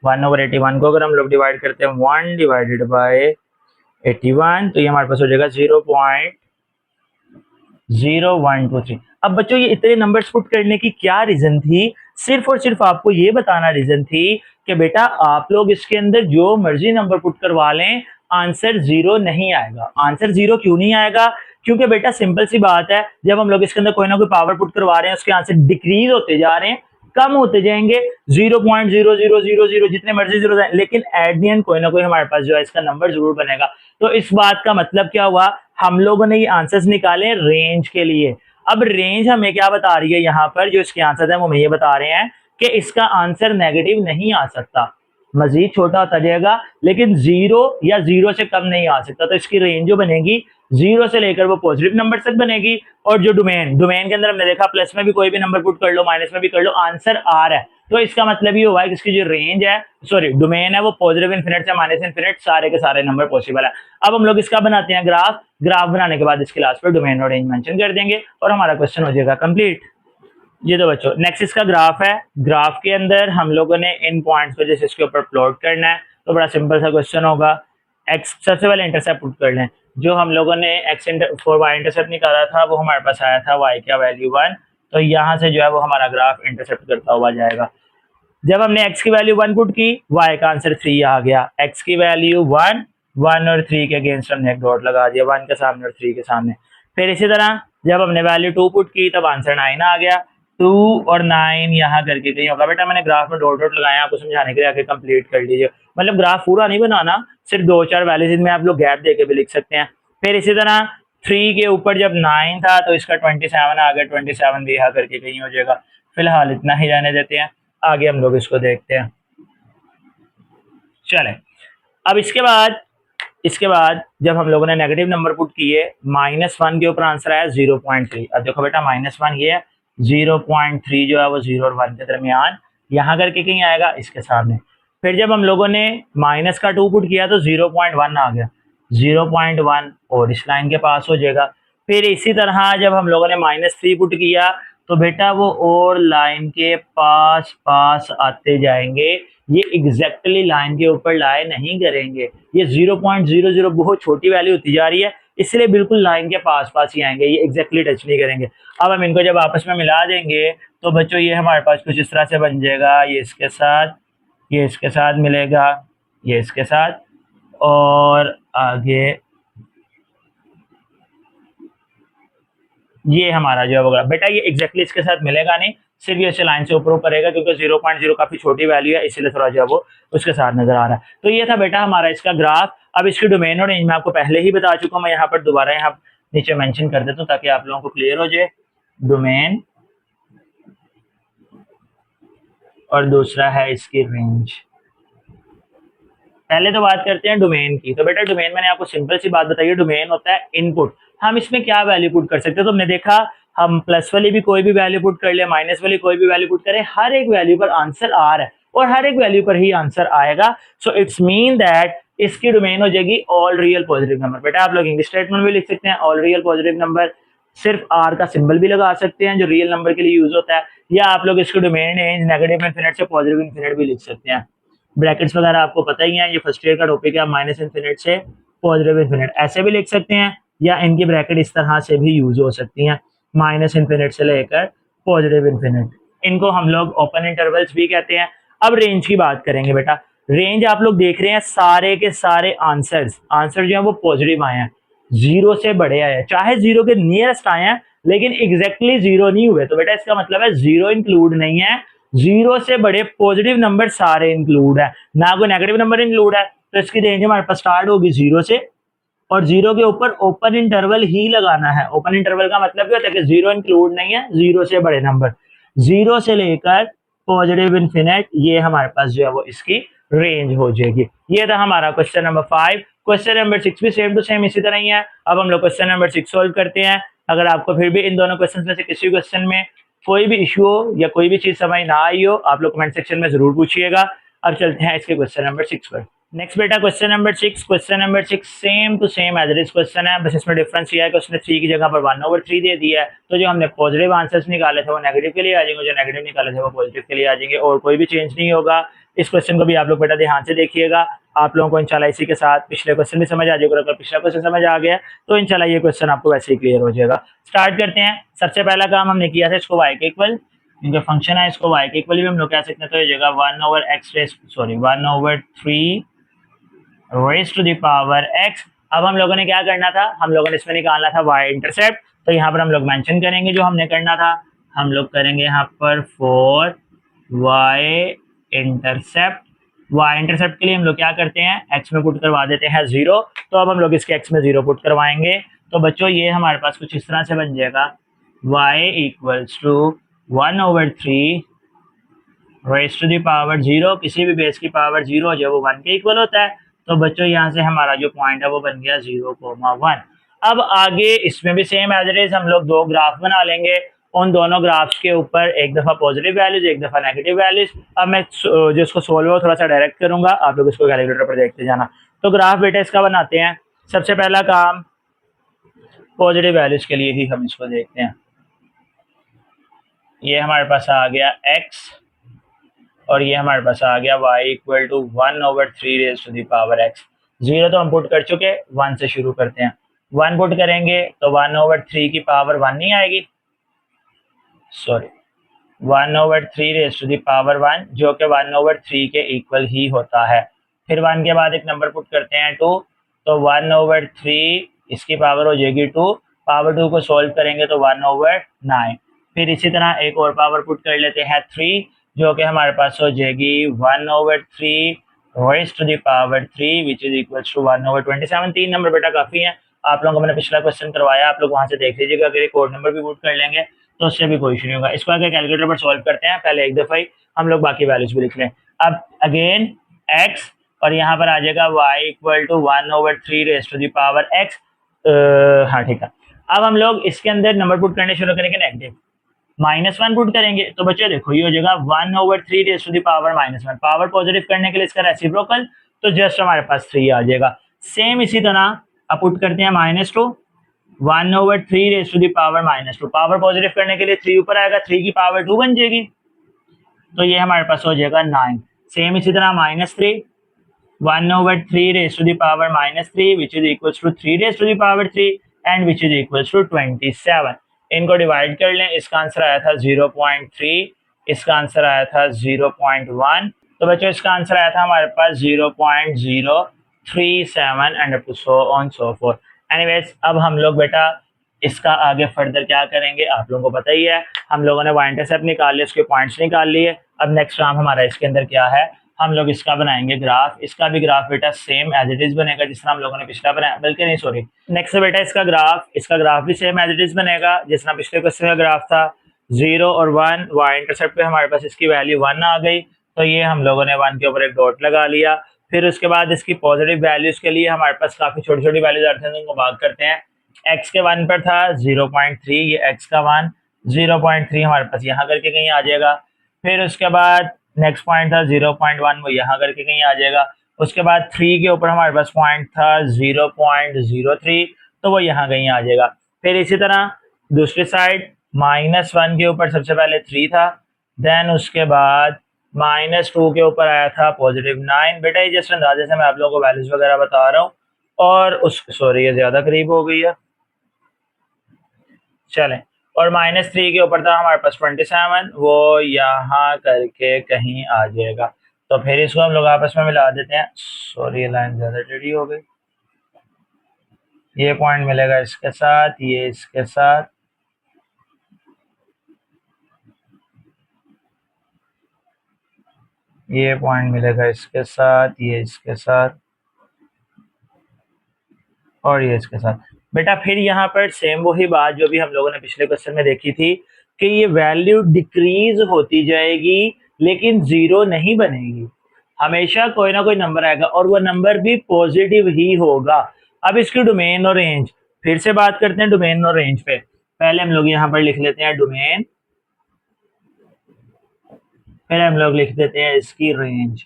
1/81 को अगर हम लोग डिवाइड करते हैं 1/81, तो ये हमारे पास हो जाएगा 0.0123। अब बच्चों ये इतने नंबर्स पुट करने की क्या रीजन थी? सिर्फ और सिर्फ आपको ये बताना रीजन थी कि बेटा आप लोग इसके अंदर जो मर्जी नंबर पुट करवा लें, आंसर जीरो नहीं आएगा। आंसर जीरो क्यों नहीं आएगा? क्योंकि बेटा सिंपल सी बात है, जब हम लोग इसके अंदर कोई ना कोई पावर पुट करवा रहे हैं, उसके आंसर डिक्रीज होते जा रहे हैं, कम होते जाएंगे, 0.0000 जितने मर्जी जीरो, लेकिन एट द एंड कोई ना कोई हमारे पास जो है इसका नंबर जरूर बनेगा। तो इस बात का मतलब क्या हुआ, हम लोगों ने ये आंसर्स निकाले रेंज के लिए। अब रेंज हमें क्या बता रही है यहाँ पर, जो इसके आंसर है वो हमें ये बता रहे हैं कि इसका आंसर नेगेटिव नहीं आ सकता, मजीद छोटा होता जाएगा, लेकिन जीरो या जीरो से कम नहीं आ सकता। तो इसकी रेंज जो बनेगी जीरो से लेकर वो पॉजिटिव नंबर तक बनेगी। और जो डोमेन डोमेन के अंदर हमने देखा प्लस में भी कोई भी नंबर पुट कर लो, माइनस में भी कर लो, आंसर आ रहा है। तो इसका मतलब ये हुआ है कि इसकी जो रेंज है, सॉरी डोमेन है, वो पॉजिटिव इनफिनिट से माइनस इनफिनिट सारे के सारे नंबर पॉसिबल है। अब हम लोग इसका बनाते हैं ग्राफ। ग्राफ बनाने के बाद इसके लास्ट पर डोमेन और रेंज मेंशन कर देंगे और हमारा क्वेश्चन हो जाएगा कंप्लीट। ये तो बच्चों नेक्स्ट इसका ग्राफ है। ग्राफ के अंदर हम लोगों ने इन पॉइंट्स को जैसे इसके ऊपर प्लॉट करना है, तो बड़ा सिंपल सा क्वेश्चन होगा। एक्स सबसे पहले इंटरसेप्ट पुट कर लें। जो हम लोगों ने एक्स फॉर वाई इंटरसेप्ट निकाला था वो हमारे पास आया था वाई का वैल्यू 1, तो यहाँ से जो है वो हमारा ग्राफ इंटरसेप्ट करता हुआ जाएगा। जब हमने x की वैल्यू 1 पुट की, y का आंसर 3 आ गया। x की वैल्यू 1, 1 और 3 के अगेंस्ट हमने एक डॉट लगा दिया, 1 के सामने और 3 के सामने। फिर इसी तरह जब हमने वैल्यू 2 पुट की तब आंसर 9 आ गया। 2 और 9 यहाँ करके कहीं होगा। बेटा मैंने ग्राफ में डॉट डॉट लगाया आपको समझाने के लिए, आके कंप्लीट कर लीजिए। मतलब ग्राफ पूरा नहीं बनाना, सिर्फ 2-4 वैल्यूज इनमें आप लोग गैप देके भी लिख सकते हैं। फिर इसी तरह 3 के ऊपर जब 9 था तो इसका 27 आ गया, 27 भी यहाँ करके कहीं हो जाएगा। फिलहाल इतना ही रहने देते हैं, आगे हम लोग इसको देखते हैं। चले, अब इसके बाद जब हम लोगों ने नेगेटिव नंबर पुट किए, -1 के ऊपर आंसर आया 0.3। अब देखो बेटा -1 ये है, 0.3 जो है वो 0 और 1 के दरमियान यहाँ करके कहीं आएगा इसके सामने। फिर जब हम लोगों ने माइनस का 2 पुट किया तो 0.1 आ गया, 0.1 और इस लाइन के पास हो जाएगा। फिर इसी तरह जब हम लोगों ने -3 पुट किया तो बेटा वो और लाइन के पास पास आते जाएंगे, ये एग्जैक्टली लाइन के ऊपर लाए नहीं करेंगे। ये 0.00 बहुत छोटी वैल्यू होती जा रही है, इसलिए बिल्कुल लाइन के पास पास ही आएंगे, ये एग्जैक्टली टच नहीं करेंगे। अब हम इनको जब आपस में मिला देंगे तो बच्चों ये हमारे पास कुछ इस तरह से बन जाएगा, ये इसके साथ, ये इसके साथ मिलेगा, ये इसके साथ, और आगे ये हमारा जो होगा। बेटा ये एग्जैक्टली इसके साथ मिलेगा नहीं, सिर्फ ये इसे लाइन से ऊपर ऊपर रहेगा, क्योंकि 0.0 काफी छोटी वैल्यू है, इसीलिए थोड़ा जो है वो उसके साथ नजर आ रहा है। तो ये था बेटा हमारा इसका ग्राफ। अब इसकी डोमेन और रेंज मैं आपको पहले ही बता चुका हूँ, मैं यहाँ पर दोबारा यहाँ नीचे मेंशन कर देता हूँ ताकि आप लोगों को क्लियर हो जाए। डोमेन और दूसरा है इसकी रेंज। पहले तो बात करते हैं डोमेन की। तो बेटा डोमेन मैंने आपको सिंपल सी बात बताई है, डोमेन होता है इनपुट। हम इसमें क्या वैल्यू पुट कर सकते हैं, तो हमने देखा हम प्लस वाली भी कोई भी वैल्यू पुट कर ले, माइनस वाली कोई भी वैल्यू पुट करें, हर एक वैल्यू पर आंसर आ रहा है और हर एक वैल्यू पर ही आंसर आएगा। सो इट्स मीन दैट इसकी डोमेन हो जाएगी ऑल रियल पॉजिटिव नंबर। बेटा आप लोग इंग्लिश स्टेटमेंट भी लिख सकते हैं, ऑल रियल पॉजिटिव नंबर, सिर्फ आर का सिंबल भी लगा सकते हैं जो रियल नंबर के लिए यूज होता है, या आप लोग इसको डोमेन रेंज नेगेटिव इनफिनिट से पॉजिटिव इनफिनिट भी लिख सकते हैं। ब्रैकेट्स वगैरह आपको पता ही है, ये फर्स्ट ईयर का टॉपिक है, माइनस इनफिनिट से पॉजिटिव इनफिनिट ऐसे भी लिख सकते हैं, या इनकी ब्रैकेट इस तरह से भी यूज हो सकती हैं, माइनस इनफिनिट से लेकर पॉजिटिव इनफिनिट। इनको हम लोग ओपन इंटरवल्स भी कहते हैं। अब रेंज की बात करेंगे बेटा। रेंज आप लोग देख रहे हैं सारे के सारे आंसर जो है वो पॉजिटिव आए हैं, जीरो से बड़े आए हैं, चाहे जीरो के नियरेस्ट आए हैं लेकिन एग्जैक्टली जीरो नहीं हुए। तो बेटा इसका मतलब है जीरो इंक्लूड नहीं है, जीरो से बड़े पॉजिटिव नंबर सारे इंक्लूड है, ना कोई नेगेटिव नंबर इंक्लूड है। तो इसकी रेंज हमारे पास स्टार्ट होगी जीरो से और जीरो के ऊपर ओपन इंटरवल ही लगाना है। ओपन इंटरवल का मतलब क्या होता है कि जीरो इंक्लूड नहीं है, जीरो से बड़े नंबर, जीरो से लेकर पॉजिटिव इन्फिनिट, ये हमारे पास जो है वो इसकी रेंज हो जाएगी। ये था हमारा क्वेश्चन नंबर 5। क्वेश्चन नंबर 6 भी सेम टू सेम इसी तरह ही है। अब हम लोग क्वेश्चन नंबर 6 सोल्व करते हैं। अगर आपको फिर भी इन दोनों क्वेश्चन में से किसी क्वेश्चन में कोई भी इशू हो या कोई भी चीज समझ ना आई हो, आप लोग कमेंट सेक्शन में जरूर पूछिएगा। अब चलते हैं इसके क्वेश्चन नंबर 6 पर। नेक्स्ट बेटा question number 6। Question number 6 same to same as it is question है, बस इसमें डिफरेंस ये है कि उसने 3 की जगह पर 1/3 दे दिया है। तो जो हमने पॉजिटिव आंसर्स निकाले थे वो नेगेटिव के लिए आ जाएंगे, जो नेगेटिव निकाले थे वो पॉजिटिव के लिए आ जाएंगे, और कोई भी चेंज नहीं होगा। इस क्वेश्चन को भी आप लोग बेटा ध्यान से देखिएगा। आप लोगों को इंशाल्लाह इसी के साथ पिछले क्वेश्चन भी समझ आ जाएगा। अगर पिछला क्वेश्चन समझ आ गया तो इंशाल्लाह ये क्वेश्चन आपको वैसे ही क्लियर हो जाएगा। स्टार्ट करते हैं। सबसे पहला काम हमने किया था इसको वाई के इक्वल, इनका फंक्शन है, इसको वाई के इक्वल भी हम लोग कह सकते हैं। तो ये जगह 1/3 raise to the power x. अब हम लोगों ने क्या करना था, हम लोगों ने इसमें निकालना था वाई इंटरसेप्ट। तो यहाँ पर हम लोग मेंशन करेंगे जो हमने करना था, हम लोग करेंगे यहाँ पर for y intercept. Y intercept के लिए हम लोग क्या करते हैं, एक्स में पुट करवा देते हैं 0। तो अब हम लोग इसके एक्स में 0 पुट करवाएंगे। तो बच्चों ये हमारे पास कुछ इस तरह से बन जाएगा, y equals to 1/3 raise to the power 0। किसी भी बेस की पावर 0 जो वो 1 के इक्वल होता है। तो बच्चों यहाँ से हमारा जो पॉइंट है वो बन गया 0,1। अब आगे इसमें भी सेम एज इट इज हम लोग दो ग्राफ बना लेंगे। उन दोनों ग्राफ्स के ऊपर एक दफा पॉजिटिव वैल्यूज, एक दफा नेगेटिव वैल्यूज। अब मैं जो इसको सोल्व थोड़ा सा डायरेक्ट करूंगा, आप लोग इसको कैलकुलेटर पर देखते जाना। तो ग्राफ बेटा इसका बनाते हैं। सबसे पहला काम पॉजिटिव वैल्यूज के लिए ही हम इसको देखते हैं। ये हमारे पास आ गया x और ये हमारे पास आ गया y equal to 1/3 raise to the power x। 0 तो हम पुट कर चुके, 1 से शुरू करते हैं। 1 पुट करेंगे तो 1/3 की पावर 1 नहीं आएगी, sorry 1/3 raise to the power 1, जो कि 1/3 के इक्वल ही होता है। फिर 1 के बाद एक नंबर पुट करते हैं 2, तो 1/3 इसकी पावर हो जाएगी 2। पावर 2 को सोल्व करेंगे तो 1/9। फिर इसी तरह एक और पावर पुट कर लेते हैं 3, जो कि हमारे पास हो जाएगी 1/3 raise to the power 3 which is equal to 1/27। 3 number बेटा काफी है। आप लोगों को मैंने पिछला क्वेश्चन करवाया, आप लोग वहां से देख लीजिएगा। अगर एक और नंबर भी पुट कर लेंगे तो उससे भी कोई इशू नहीं होगा। इसको आगे कैलकुलेटर पर सॉल्व करते हैं, पहले एक दफा ही हम लोग बाकी वैल्यूज भी लिख लें। अब अगेन एक्स और यहाँ पर आ जाएगा y equal to 1/3 raise to the power x. हाँ ठीक है। अब हम लोग इसके अंदर नंबर पुट करने शुरू करेंगे नेगेटिव, -1 पुट करेंगे। तो बच्चों देखो ये हो जाएगा 1/3 raise to the power -1। Power positive करने के लिए इसका रेसिप्रोकल, तो जस्ट हमारे पास 3 आ जाएगा। सेम इसी तरह अब पुट करते हैं -2, 1/3 raise to the power -2। Power positive करने के लिए 3 ऊपर आएगा, 3 की पावर 2 बन जाएगी, तो ये हमारे पास हो जाएगा 9। सेम इसी तरह -3, 1/3 raise to the power -3 which is equal to 3 raise to the power 3 and which is equal to 27। इनको डिवाइड कर लें, इसका आंसर आया था 0.3, इसका आंसर आया था 0.1। तो बच्चों इसका आंसर आया था हमारे पास 0.037 and up to so on so forth. Anyways अब हम लोग बेटा इसका आगे फर्दर क्या करेंगे आप लोगों को पता ही है। हम लोगों ने वाई इंटरसेप्ट निकाल लिया, उसके पॉइंट्स निकाल लिए। अब नेक्स्ट काम हमारा इसके अंदर क्या है, हम लोग इसका बनाएंगे ग्राफ। इसका भी ग्राफ बेटा सेम एज इट इज बनेगा जिस तरह हम लोगों ने पिछला बनाया, बल्कि नहीं सॉरी नेक्स्ट बेटा इसका ग्राफ भी सेम एज इट इज बनेगा जिस तरह पिछले क्वेश्चन का ग्राफ था। 0 और 1 वाई इंटरसेप्ट पे हमारे पास इसकी वैल्यू 1 आ गई, तो ये हम लोगों ने 1 के ऊपर एक डॉट लगा लिया। फिर उसके बाद इसकी पॉजिटिव वैल्यूज के लिए हमारे पास काफी छोटी छोटी वैल्यूज आती हैं, उनको भाग करते हैं। एक्स के 1 पर था 0.3, ये एक्स का 1 0.3 हमारे पास यहाँ करके कहीं आ जाएगा। फिर उसके बाद नेक्स्ट पॉइंट था 0.1, वो यहाँ करके कहीं आ जाएगा। उसके बाद 3 के ऊपर हमारे पास पॉइंट था 0.03, तो वो यहाँ कहीं आ जाएगा। फिर इसी तरह दूसरी साइड -1 के ऊपर सबसे पहले 3 था, देन उसके बाद -2 के ऊपर आया था +9। बेटा ये जस्ट अंदाजे से मैं आप लोगों को वैल्यूज वगैरह बता रहा हूँ। और उस सॉरी ये ज्यादा करीब हो गई है, चलें। और -3 के ऊपर था हमारे पास 27, वो यहाँ करके कहीं आ जाएगा। तो फिर इसको हम लोग आपस में मिला देते हैं। सॉरी ये लाइन ज़्यादा टेढ़ी हो गई। ये पॉइंट मिलेगा इसके साथ, ये इसके साथ, ये पॉइंट मिलेगा इसके साथ, ये इसके साथ, और ये इसके साथ। बेटा फिर यहाँ पर सेम वही बात जो भी हम लोगों ने पिछले क्वेश्चन में देखी थी कि ये वैल्यू डिक्रीज होती जाएगी लेकिन जीरो नहीं बनेगी, हमेशा कोई ना कोई नंबर आएगा और वो नंबर भी पॉजिटिव ही होगा। अब इसकी डोमेन और रेंज, फिर से बात करते हैं डोमेन और रेंज पे। पहले हम लोग यहाँ पर लिख लेते हैं डोमेन, फिर हम लोग लिख देते हैं इसकी रेंज।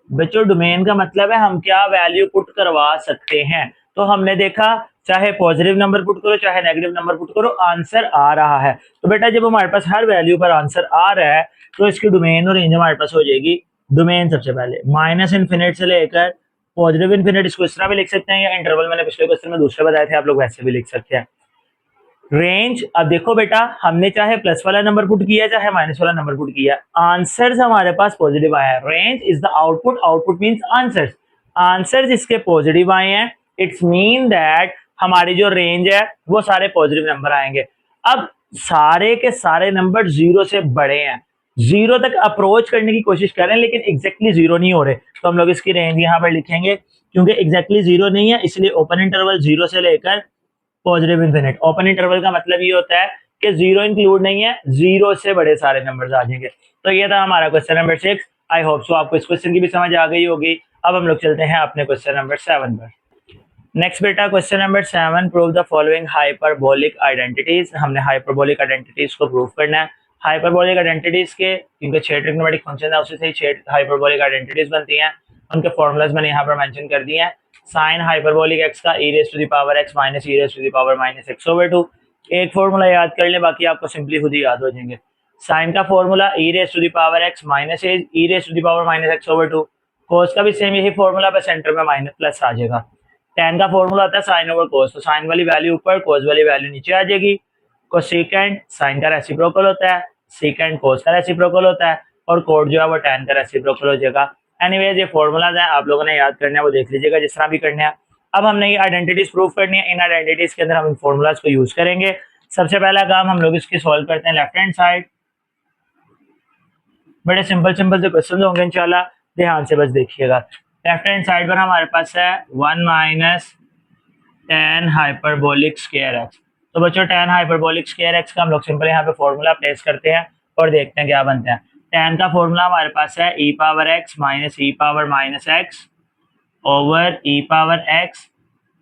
बच्चों डोमेन का मतलब है हम क्या वैल्यू पुट करवा सकते हैं। तो हमने देखा चाहे पॉजिटिव नंबर पुट करो चाहे नेगेटिव नंबर पुट करो आंसर आ रहा है। तो बेटा जब हमारे पास हर वैल्यू पर आंसर आ रहा है तो इसकी डोमेन और रेंज हमारे पास हो जाएगी। डोमेन सबसे पहले माइनस इन्फिनिट से लेकर पॉजिटिव इन्फिनिट, इसको इस तरह भी लिख सकते हैं या इंटरवल मैंने पिछले क्वेश्चन में दूसरे बताए थे आप लोग वैसे भी लिख सकते हैं। रेंज, अब देखो बेटा हमने चाहे प्लस वाला नंबर पुट किया चाहे माइनस वाला नंबर पुट किया, आंसर्स हमारे पास पॉजिटिव आया है। Range is the output, output means answers, answers इसके पॉजिटिव आए हैं। इट्स मीन दैट हमारी जो रेंज है वो सारे पॉजिटिव नंबर आएंगे। अब सारे के सारे नंबर जीरो से बड़े हैं, जीरो तक अप्रोच करने की कोशिश कर रहे हैं लेकिन एग्जैक्टली जीरो नहीं हो रहे, तो हम लोग इसकी रेंज यहाँ पर लिखेंगे। क्योंकि एग्जैक्टली जीरो नहीं है इसलिए ओपन इंटरवल जीरो से लेकर पॉजिटिव इन्फिनिट। ओपन इंटरवल का मतलब ये होता है कि जीरो इंक्लूड नहीं है, जीरो से बड़े सारे नंबर्स आ जाएंगे। तो ये था हमारा क्वेश्चन नंबर 6। आई होप सो आपको इस क्वेश्चन की भी समझ आ गई होगी। अब हम लोग चलते हैं अपने क्वेश्चन नंबर 7 पर। नेक्स्ट बेटा question number 7, prove the following hyperbolic identities. हमने हाइपरबोलिक आइडेंटिटीज को प्रूव करना है। हाइपरबोलिक आइडेंटिटीज के क्योंकि 6 ट्रिग्नोमेट्रिक फंक्शन है उसी से 6 हाइपरबोलिक आइडेंटिटीज बनती हैं, उनके फॉर्मूलाज मैंने यहाँ पर मेंशन कर दिए हैं। साइन हाइपरबोलिक एक्स का e raise to the power x minus e raise to the power minus x over 2। एक फॉर्मूला याद कर ले बाकी आपको सिंपली खुद ही याद हो जाएंगे। साइन का formula e raise to the power x minus e raise to the power minus x over 2। Cos का भी सेम यही फॉर्मूला, बस सेंटर में माइनस प्लस आ जाएगा। टेन का फॉर्मूला होता है साइन ओवर कोस, तो साइन वाली वैल्यू ऊपर कोस वाली वैल्यू नीचे आ जाएगी। कोसेकेंट साइन का रेसिप्रोकल होता है, सेकेंड कोस का रेसिप्रोकल होता है और कोड जो है वो टेन का रेसिप्रोकल हो जाएगा। एनीवेज ये फॉर्मूलाज हैं आप लोगों ने याद करना है वो देख लीजिएगा जिस तरह भी करने हैं। अब हमने ये आइडेंटिटीज प्रूव करनी है, इन आइडेंटिटीज के अंदर हम इन फॉर्मूलाज को यूज करेंगे। सबसे पहला काम हम लोग इसकी सॉल्व करते हैं लेफ्ट हैंड साइड। बड़े सिंपल सिंपल से क्वेश्चन होंगे इंशाल्लाह, ध्यान से बस देखिएगा। लेफ्ट हैंड साइड पर हमारे पास है 1 minus tan hyperbolic square x. तो बच्चों टेन हाइपरबोलिक स्क्वायर एक्स का हम लोग सिंपल यहाँ पे फॉर्मूला प्लेस करते हैं और देखते हैं क्या बनता है। टेन का फॉर्मूला हमारे पास है ई power x minus e power minus x over ई power x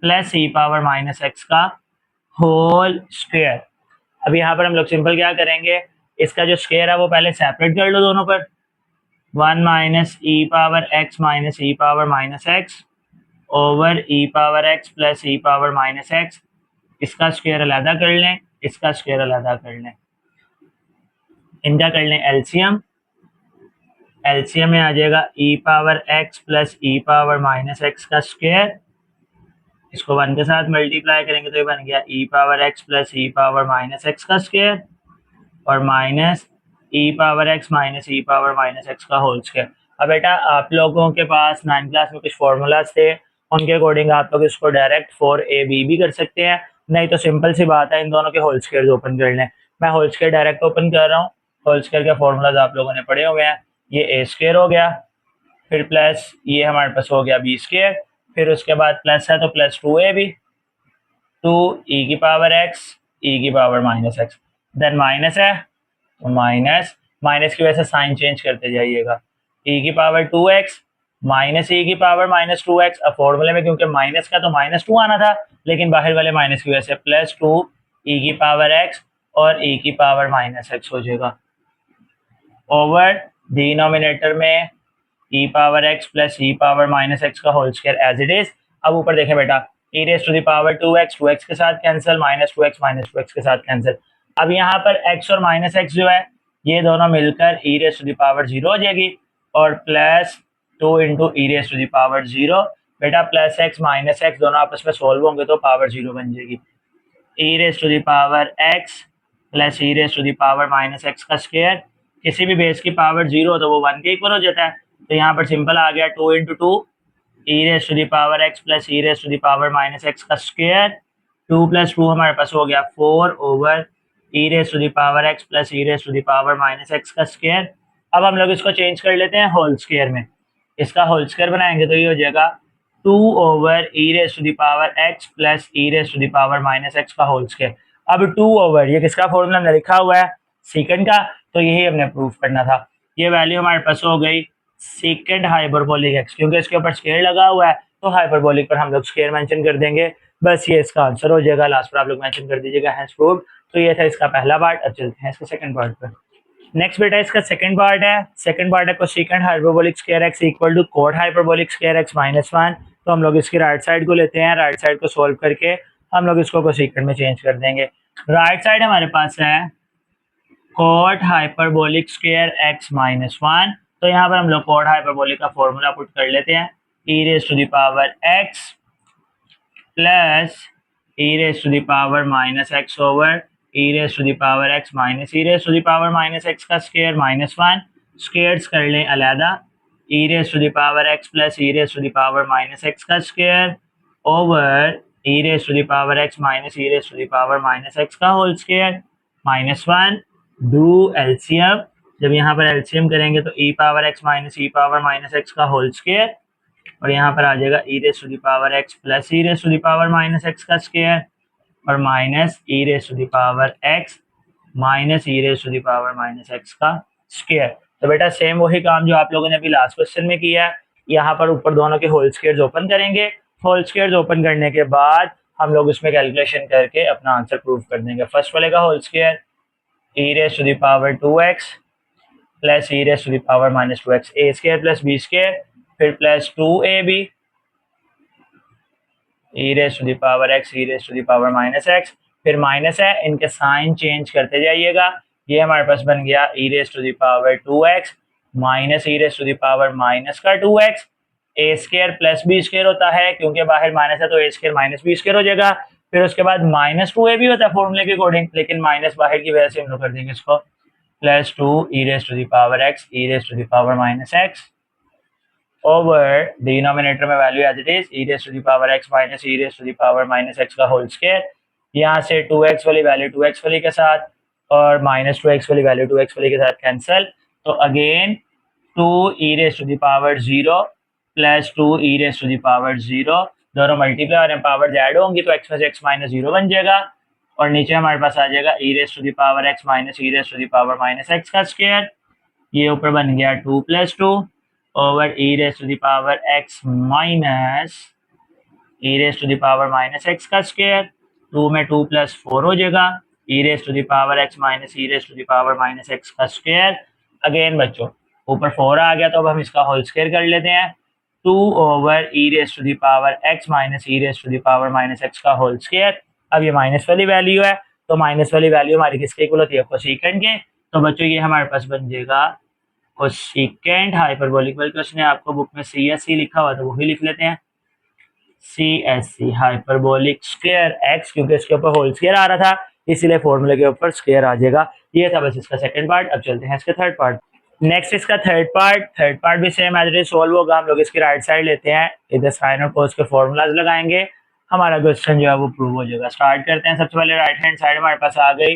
plus e power minus x का होल स्क्वायर। अब यहाँ पर हम लोग सिंपल क्या करेंगे, इसका जो स्क्वायर है वो पहले सेपरेट कर लो दोनों पर। 1 minus e power x minus e power minus x over ई power x plus e power minus x, इसका स्क्वायर अलहदा कर लें, इसका स्क्वायर अलहदा कर लें, इनका कर लें एलसीएम। एलसीएम में आ जाएगा ई power x plus e power minus x का स्क्वायर, इसको 1 के साथ मल्टीप्लाई करेंगे तो ये बन गया ई power x plus e power minus x का स्क्वायर और minus e power x minus e power minus x का होल स्क्वायर। अब बेटा आप लोगों के पास 9th क्लास में कुछ फॉर्मूलाज थे, उनके अकॉर्डिंग आप लोग इसको डायरेक्ट 4ab भी कर सकते हैं, नहीं तो सिंपल सी बात है इन दोनों के होल स्क्वायर ओपन कर लें। मैं होल स्क्वायर डायरेक्ट ओपन कर रहा हूँ। होल स्क्वायर के फॉर्मूलाज आप लोगों ने पढ़े हुए हैं, ये ए स्क्वायर हो गया, फिर प्लस ये हमारे पास हो गया बी स्क्वायर, फिर उसके बाद प्लस है तो प्लस 2ab, 2 ई की पावर एक्स ई की power minus x, then minus है तो माइनस, माइनस की वजह से साइन चेंज करते जाइएगा, ई की पावर 2x माइनस ई की पावर माइनस 2x। अब फॉर्मूले में क्योंकि माइनस का तो माइनस 2 आना था लेकिन बाहर वाले माइनस की वजह से प्लस 2 ई की पावर x और ई की पावर माइनस x हो जाएगा ओवर डिनोमिनेटर में e power x plus e power minus x का whole square as it is. अब ऊपर देखें बेटा e raise to the power 2x के साथ कैंसिल, माइनस 2x के साथ कैंसिल। अब यहाँ पर x और माइनस x जो है ये दोनों मिलकर e raise to the power 0 हो जाएगी और plus 2 into e raise to the power 0। बेटा प्लस x माइनस x दोनों आपस में सोल्व होंगे तो पावर 0 बन जाएगी। E raise to the power x plus e raise to the power minus x का स्क्वायर, किसी भी बेस की पावर 0 हो तो वो 1 के इक्वल हो जाता है, तो यहाँ पर सिंपल आ गया 2 into 2 e raise to the power x plus e raise to the power minus x का स्क्वायर, 2 प्लस 2 हमारे पास हो गया 4 over e raise to the power x plus e raise to the power minus x का स्क्वायर। अब हम लोग इसको चेंज कर लेते हैं होल स्क्वायर में, इसका होल स्क्वायर बनाएंगे तो ये हो जाएगा 2 over e raise to the power x plus e raise to the power minus x का होल स्क्वायर। अब 2 ओवर ये किसका फॉर्मूला हमने लिखा हुआ है, सीकेंड का, तो यही हमने प्रूफ करना था। ये वैल्यू हमारे पास हो गई सीकेंड हाइपरबोलिक एक्स, क्योंकि इसके ऊपर स्क्वायर लगा हुआ है तो हाइपरबोलिक पर हम लोग स्क्वायर मेंशन कर देंगे। बस ये इसका आंसर हो जाएगा, लास्ट पर आप लोग मेंशन कर दीजिएगा हैज प्रूव्ड। तो ये था इसका पहला पार्ट। अब चलते हैं इसके सेकंड पार्ट पर। नेक्स्ट बेटा इसका सेकंड पार्ट है। सेकंड पार्ट है cosecant hyperbolic square x equal to cot hyperbolic square x minus 1। तो हम लोग इसकी राइट साइड को लेते हैं, राइट साइड को सोल्व करके हम लोग इसको कोसेकेंट में चेंज कर देंगे। राइट साइड हमारे पास है cot hyperbolic square x minus 1। तो यहाँ पर हम लोग कोट हाइपरबोलिक का फॉर्मूला पुट कर लेते हैं, e raise to the power x plus e raise to the power minus x over e raise to the power x minus e raise to the power minus x का स्क्वायर माइनस 1। स्क्वायर्स कर लें अलहदा, e raise to the power x plus e raise to the power minus x का square over e raise to the power x minus e raise to the power minus x का whole square minus 1। Do LCM, जब यहाँ पर एलसीएम करेंगे तो e power x minus e power minus x का होल स्क्वायर, और यहाँ पर आ जाएगा e raise to the power x plus e raise to the power minus x का स्क्वायर और minus e raise to the power x minus e raise to the power minus x का स्क्वायर। तो बेटा सेम वही काम जो आप लोगों ने अभी लास्ट क्वेश्चन में किया है, यहाँ पर ऊपर दोनों के होल स्क्वायर्स ओपन करेंगे। होल स्क्वायर्स ओपन करने के बाद हम लोग उसमें कैलकुलेशन करके अपना आंसर प्रूव कर देंगे। फर्स्ट वाले का whole square e raise to the power 2x plus e raise to the power minus 2x a square plus b square, फिर plus 2ab e raise to the power x e raise to the power minus x, फिर माइनस है, इनके साइन चेंज करते जाइएगा। ये हमारे पास बन गया e raise to the power 2x minus e raise to the power minus का 2x a square plus b square होता है, क्योंकि बाहर माइनस है तो a square minus b square हो जाएगा। फिर उसके बाद माइनस 2a भी होता है फॉर्मूले के अकॉर्डिंग, लेकिन माइनस बाहर की वजह से हम लोग कर देंगे इसको plus 2 e raise to the power x e raise to the power minus x over denominator में value as it is e raise to the power x minus e raise to the power minus x का होल स्क्वायर। यहाँ से 2x वाली वैल्यू 2x वाली के साथ और माइनस 2x वाली वैल्यू 2x वाली के साथ कैंसिल, तो again 2 e raise to the power 0 plus 2 e raise to the power 0, दोनों मल्टीप्लाई और पावर ऐड होंगी तो x में से x माइनस 0 बन जाएगा, और नीचे हमारे पास आ जाएगा e raise to the power x minus e raise to the power minus x का स्क्वायर। ये ऊपर बन गया 2 plus 2 over e raise to the power x minus e raise to the power minus x का स्क्वायर। 2 में 2 प्लस 4 हो जाएगा e raise to the power x minus e raise to the power minus x का स्क्वायर। अगेन बच्चों ऊपर 4 आ गया तो अब हम इसका होल स्क्वायर कर लेते हैं, 2 over e raise to the power x minus e raise to the power minus x का होल स्क्वायर। अब ये माइनस वाली वैल्यू है तो माइनस वाली वैल्यू हमारी किसके इक्वल होती है, कोसेकेंट के। तो बच्चों ये हमारे पास बन जाएगा कोसेकेंट हाइपरबोलिक, बल्कि उसने आपको बुक में CSC लिखा हुआ तो वही लिख लेते हैं CSC हाइपरबोलिक स्क्वायर x, क्योंकि इसके ऊपर होल स्क्वायर आ रहा था इसीलिए फॉर्मूले के ऊपर स्क्वायर आ जाएगा। ये था बस इसका सेकंड पार्ट। अब चलते हैं इसके थर्ड पार्ट। नेक्स्ट इसका थर्ड पार्ट भी same as it is solve होगा। हम लोग इसकी राइट साइड लेते हैं, इधर साइन और कोस के फॉर्मूलाज लगाएंगे, हमारा क्वेश्चन जो है वो प्रूव हो जाएगा। स्टार्ट करते हैं। सबसे पहले राइट हैंड साइड हमारे पास आ गई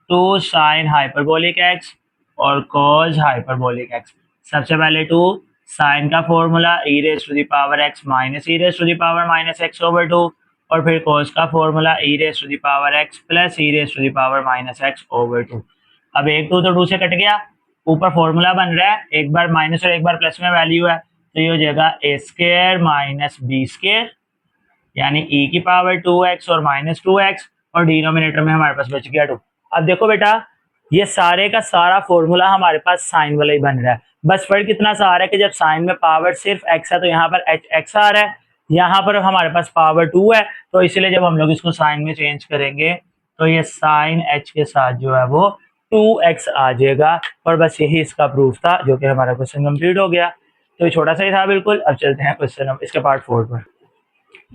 2 साइन हाइपरबोलिक एक्स और कोस हाइपरबोलिक एक्स। सबसे पहले 2 साइन का formula e raise to the power x minus e raise to the power minus x over 2, और फिर कोस का formula e raise to the power x plus e raise to the power minus x over 2। अब एक 2 तो 2 से कट गया, ऊपर फॉर्मूला बन रहा है, एक बार माइनस और एक बार प्लस में वैल्यू है, तो ये हो जाएगा ए स्क्वायर माइनस बी स्क्वायर, यानी ई की पावर 2x और माइनस 2x, और डिनोमिनेटर में हमारे पास बच गया 2। अब देखो बेटा ये सारे का सारा फॉर्मूला हमारे पास साइन वाला ही बन रहा है, बस फर्क कितना सा आ रहा है कि जब साइन में पावर सिर्फ x है तो यहाँ पर x आ रहा है, यहाँ पर हमारे पास पावर 2 है, तो इसलिए जब हम लोग इसको साइन में चेंज करेंगे तो ये साइन h के साथ जो है वो 2x आ जाएगा। और बस यही इसका प्रूफ था, जो कि हमारा क्वेश्चन कंप्लीट हो गया। तो ये छोटा सा ही था बिल्कुल। अब चलते हैं क्वेश्चन इसके पार्ट 4 पर।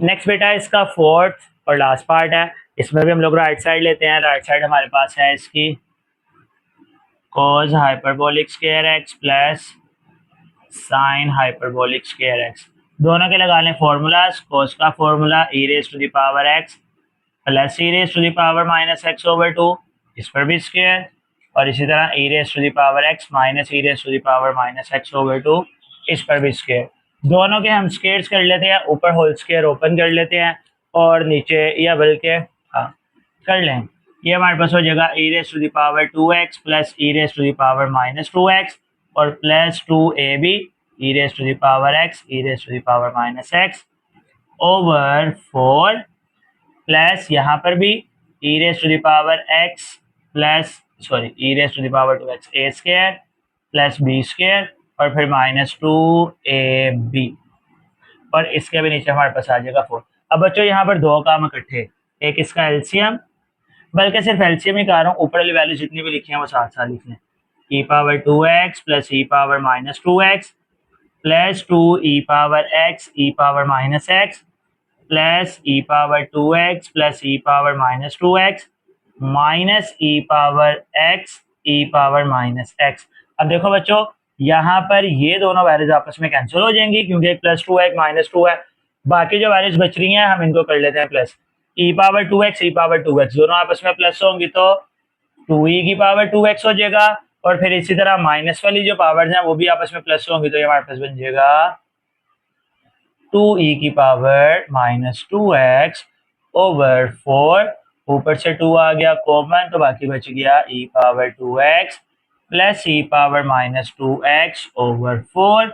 नेक्स्ट बेटा इसका फोर्थ और लास्ट पार्ट है, इसमें भी हम लोग राइट साइड लेते हैं। राइट साइड हमारे पास है इसकी cos hyperbolic square x plus sine hyperbolic square x, दोनों के लगा लें फॉर्मूलाज। cos का formula e raise to the power x plus e raise to the power minus x over 2, इस पर भी स्क्वायर, और इसी तरह e raise to the power x minus e raise to the power minus x over 2, इस पर भी स्क्वायर। दोनों के हम स्क्वायर्स कर लेते हैं, ऊपर होल स्क्वायर ओपन कर लेते हैं और नीचे या बल्कि हाँ कर लें, ये हमारे पास हो जाएगा e raise to the power 2x plus e raise to the power minus 2x और plus 2ab e raise to the power x e raise to the power minus x over 4 plus यहाँ पर भी e raise to the power x plus sorry e raise to the power 2x a square plus b square और फिर माइनस 2ab और इसके भी नीचे हमारे पास आ जाएगा 4। अब बच्चों यहाँ पर दो काम इकट्ठे, एक इसका एलसीएम, बल्कि सिर्फ एलसीएम ही कर रहा हूँ, ऊपर वाली वैल्यू जितनी भी लिखी है वो साथ साथ लिख लें, ई power 2x plus e power minus 2x plus 2 ई पावर x ई power minus x plus e power 2x plus e power minus 2x minus e power x ई पावर माइनस x। अब देखो बच्चों यहाँ पर ये दोनों वैल्यूज आपस में कैंसिल हो जाएंगी क्योंकि एक प्लस 2 है एक माइनस 2 है, बाकी जो वैल्यूज बच रही हैं हम इनको कर लेते हैं प्लस, ई पावर 2x ई पावर 2x दोनों आपस में प्लस होंगी तो 2e की पावर 2x हो जाएगा और फिर इसी तरह माइनस वाली जो पावर्स हैं वो भी आपस में प्लस होंगी तो ये हमारे पास बन जाएगा 2e की पावर माइनस 2x ओवर 4, ऊपर से 2 आ गया कॉमन तो बाकी बच गया e power 2x plus e power minus 2x over 4,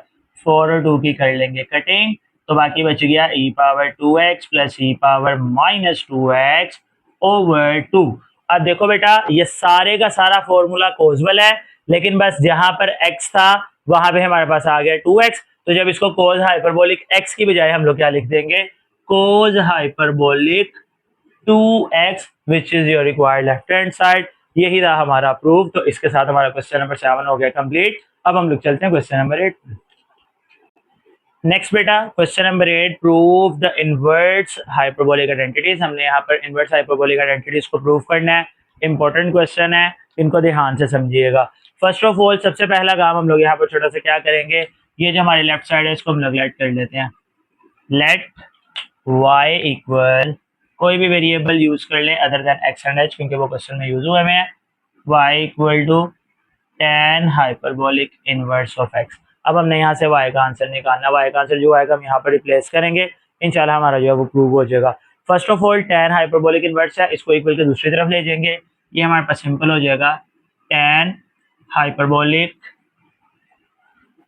4 और 2 की कर लेंगे कटिंग तो बाकी बच गया e power 2x plus e power minus 2x over 2। अब देखो बेटा ये सारे का सारा फॉर्मूला कोजबल है, लेकिन बस जहां पर x था वहां पे हमारे पास आ गया 2x, तो जब इसको कोज हाइपरबोलिक x की बजाय हम लोग क्या लिख देंगे, कोज hyperbolic 2x which is your required left hand side. यही रहा हमारा प्रूफ। तो इसके साथ हमारा क्वेश्चन नंबर 7 हो गया कंप्लीट। अब हम लोग चलते हैं क्वेश्चन नंबर 8। नेक्स्ट बेटा question number 8, prove the inverse hyperbolic identities. हमने यहाँ पर इनवर्स हाइपरबोलिक आइडेंटिटीज को प्रूव करना है। इंपॉर्टेंट क्वेश्चन है, इनको ध्यान से समझिएगा। फर्स्ट ऑफ ऑल सबसे पहला काम हम लोग यहाँ पर छोटा सा क्या करेंगे, ये जो हमारी लेफ्ट साइड है इसको हम लोग लेट कर लेते हैं, लेट y इक्वल कोई भी वेरिएबल यूज कर लें other than x and h क्योंकि वो क्वेश्चन में यूज हुए हैं, y equal to tan hyperbolic inverse of x। अब हमने यहाँ से y का आंसर निकालना, y का आंसर जो आएगा हम यहाँ पर रिप्लेस करेंगे, इंशाल्लाह हमारा जो है वो प्रूव हो जाएगा। First of all tan hyperbolic inverse है, इसको इक्वल के दूसरी तरफ ले जाएंगे, ये हमारे पास सिंपल हो जाएगा tan hyperbolic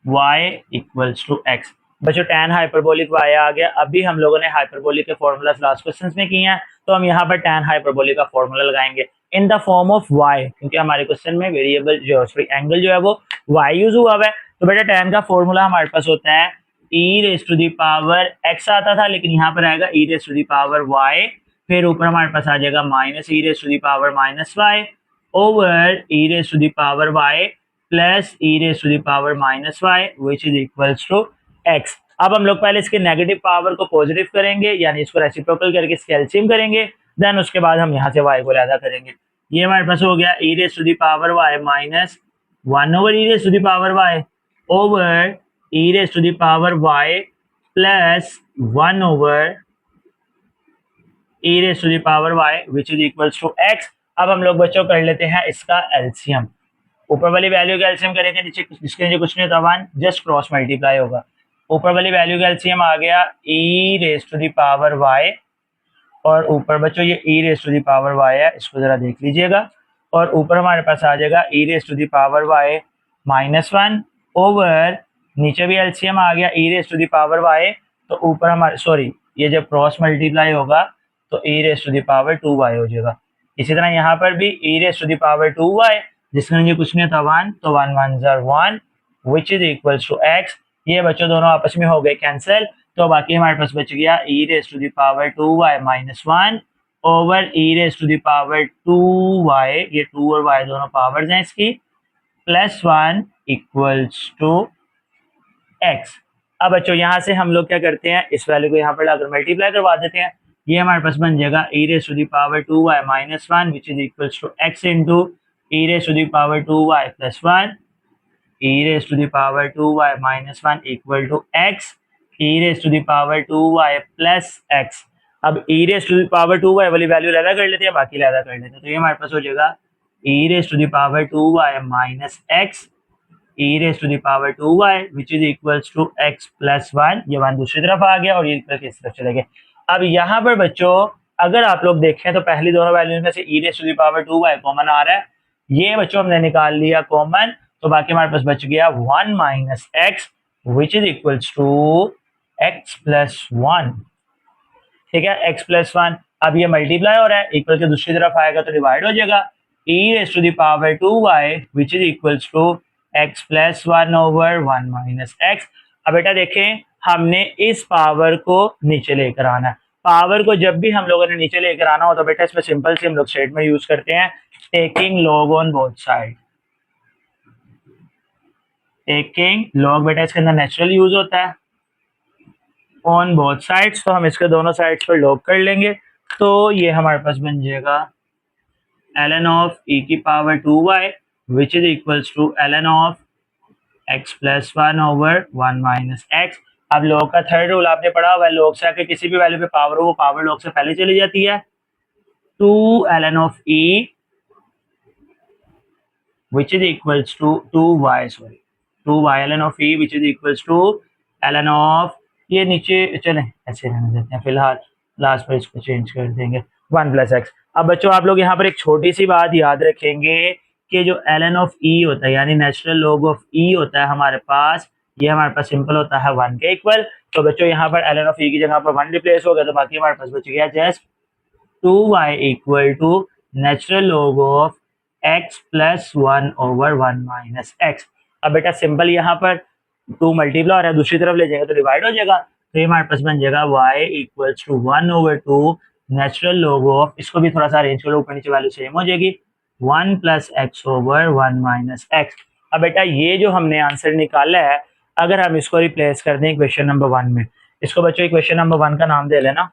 y equals to x। बच्चों tan हाइपरबोलिक y आ गया। अभी हम लोगों ने हाइपरबोलिक के फॉर्मूला लास्ट क्वेश्चन में किए हैं, तो हम यहाँ पर tan हाइपरबोलिक का फॉर्मूला लगाएंगे in the form of y, क्योंकि हमारे क्वेश्चन में वेरिएबल जो सॉरी एंगल जो है वो y यूज हुआ है। तो बेटा tan का फॉर्मूला हमारे पास होता है e raise to the power x आता था, लेकिन यहाँ पर आएगा e raise to the power y, फिर ऊपर हमारे पास आ जाएगा minus e raise to the power minus y over e raise to the power y plus e raise to the power minus y which is equals to x। अब हम लोग पहले इसके नेगेटिव पावर को पॉजिटिव करेंगे, यानी इसको रेसिप्रोकल करके इसके एलसीएम करेंगे, देन उसके बाद हम यहाँ से y को लैदा करेंगे। ये हमारे पास हो गया e raise to the power y minus 1 over e raise to the power y over e raise to the power y plus 1 over e raise to the power y which is equals to x। अब हम लोग बच्चों कर लेते हैं इसका एलसीएम, ऊपर वाली वैल्यू का एलसीएम करेंगे, जिसके नीचे कुछ नहीं होता, वन जस्ट क्रॉस मल्टीप्लाई होगा। ऊपर वाली वैल्यू का एलसीएम आ गया e raise to the power y, और ऊपर बच्चों ये e raise to the power y है, इसको जरा देख लीजिएगा, और ऊपर हमारे पास आ जाएगा e raise to the power y minus 1 over, नीचे भी एलसीएम आ गया e raise to the power y, तो ऊपर हमारे सॉरी ये जब क्रॉस मल्टीप्लाई होगा तो e raise to the power 2y हो जाएगा। इसी तरह यहाँ पर भी e raise to the power 2y, जिसके नीचे कुछ नहीं था वन, तो 1 1 ज़र 1 which is equals to x। ये बच्चों दोनों आपस में हो गए कैंसिल, तो बाकी हमारे पास बच गया e raise to the power 2y minus 1 over e raise to the power 2y, ये 2 और y दोनों पावर्स हैं इसकी, प्लस 1 इक्वल्स टू x। अब बच्चों यहाँ से हम लोग क्या करते हैं, इस वैल्यू को यहाँ पर लाकर मल्टीप्लाई करवा देते हैं, ये हमारे पास बन जाएगा e raise to the power 2y minus 1 which is equals to x into e raise to the power 2y plus 1 e raise to the power 2y minus 1 equal to x e raise to the power 2y plus x। अब e raise to the power 2y वाली वैल्यू लैदा कर लेते हैं, बाकी लैदा कर लेते हैं, तो ये हमारे पास हो जाएगा e raise to the power 2y minus x e raise to the power 2y which is equals to x plus 1, ये 1 दूसरी तरफ आ गया और ये इक्वल किस तरफ चले गए। अब यहाँ पर बच्चों अगर आप लोग देखें तो पहली दोनों वैल्यूज में से e raise to the power 2y common आ रहा है, ये बच्चों हमने निकाल लिया कॉमन, तो बाकी हमारे पास बच गया 1 minus x which is equals to x plus 1। ठीक है, x प्लस 1, अब ये मल्टीप्लाई हो रहा है, इक्वल के दूसरी तरफ आएगा तो डिवाइड हो जाएगा, e raise to the power 2y which is equals to x plus 1 over 1 minus x. अब बेटा देखें हमने इस पावर को नीचे लेकर आना है, पावर को जब भी हम लोगों ने नीचे लेकर आना हो तो बेटा इसमें सिंपल से हम लोग स्टेटमेंट यूज करते हैं, taking log on both side. Taking log बेटा इसके अंदर नेचुरल यूज होता है ऑन बोथ साइड्स, तो हम इसके दोनों साइड्स पर लॉग कर लेंगे, तो ये हमारे पास बन जाएगा ln ऑफ e की power 2y which is equals to ln of x plus 1 over 1 minus x. अब लॉग का थर्ड रूल आपने पढ़ा हुआ है, लॉग से आके किसी भी वैल्यू पे पावर हो वो पावर लॉग से पहले चली जाती है, 2 ln of e which is equals to 2y ln of e which is equals to ln of, ये नीचे चले ऐसे रहने देते हैं फिलहाल, लास्ट पर इसको चेंज कर देंगे 1 प्लस एक्स। अब बच्चों आप लोग यहाँ पर एक छोटी सी बात याद रखेंगे कि जो ln ऑफ e होता है यानी नेचुरल लॉग ऑफ e होता है हमारे पास, ये हमारे पास सिंपल होता है 1 के इक्वल, तो बच्चों यहाँ पर ln ऑफ e की जगह पर 1 रिप्लेस हो गया, तो बाकी हमारे पास बच गया just 2y equal to natural log of x plus 1 over 1 minus x. अब बेटा सिंपल यहाँ पर 2 मल्टीप्लाई हो रहा है, दूसरी तरफ ले जाएगा तो डिवाइड हो जाएगा, तो ये हमारे पास बन जाएगा y equals to 1 over 2 natural log of, इसको भी थोड़ा सा अरेंज करो ऊपर नीचे वैल्यू सेम हो जाएगी, 1 plus x over 1 minus x. अब बेटा ये जो हमने आंसर निकाला है अगर हम इसको रिप्लेस कर दें इक्वेशन नंबर 1 में, इसको बच्चों इक्वेशन नंबर 1 का नाम दे लेना,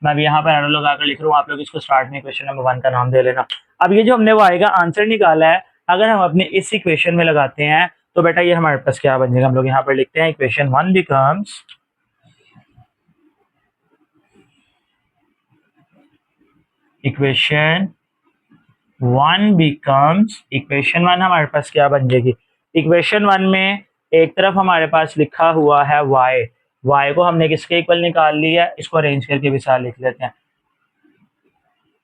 मैं भी यहाँ पर एरो लगाकर लिख रहा हूँ, आप लोग इसको स्टार्ट में इक्वेशन नंबर 1 का नाम दे लेना। अब ये जो हमने y का आंसर निकाला है अगर हम अपने इस इक्वेशन में लगाते हैं तो बेटा ये हमारे पास क्या बन जाएगा, हम लोग यहाँ पर लिखते हैं इक्वेशन 1 बिकम्स इक्वेशन 1 हमारे पास क्या बन जाएगी, इक्वेशन 1 में एक तरफ हमारे पास लिखा हुआ है y को हमने किसके इक्वल निकाल लिया है, इसको अरेंज करके विशाल लिख लेते हैं,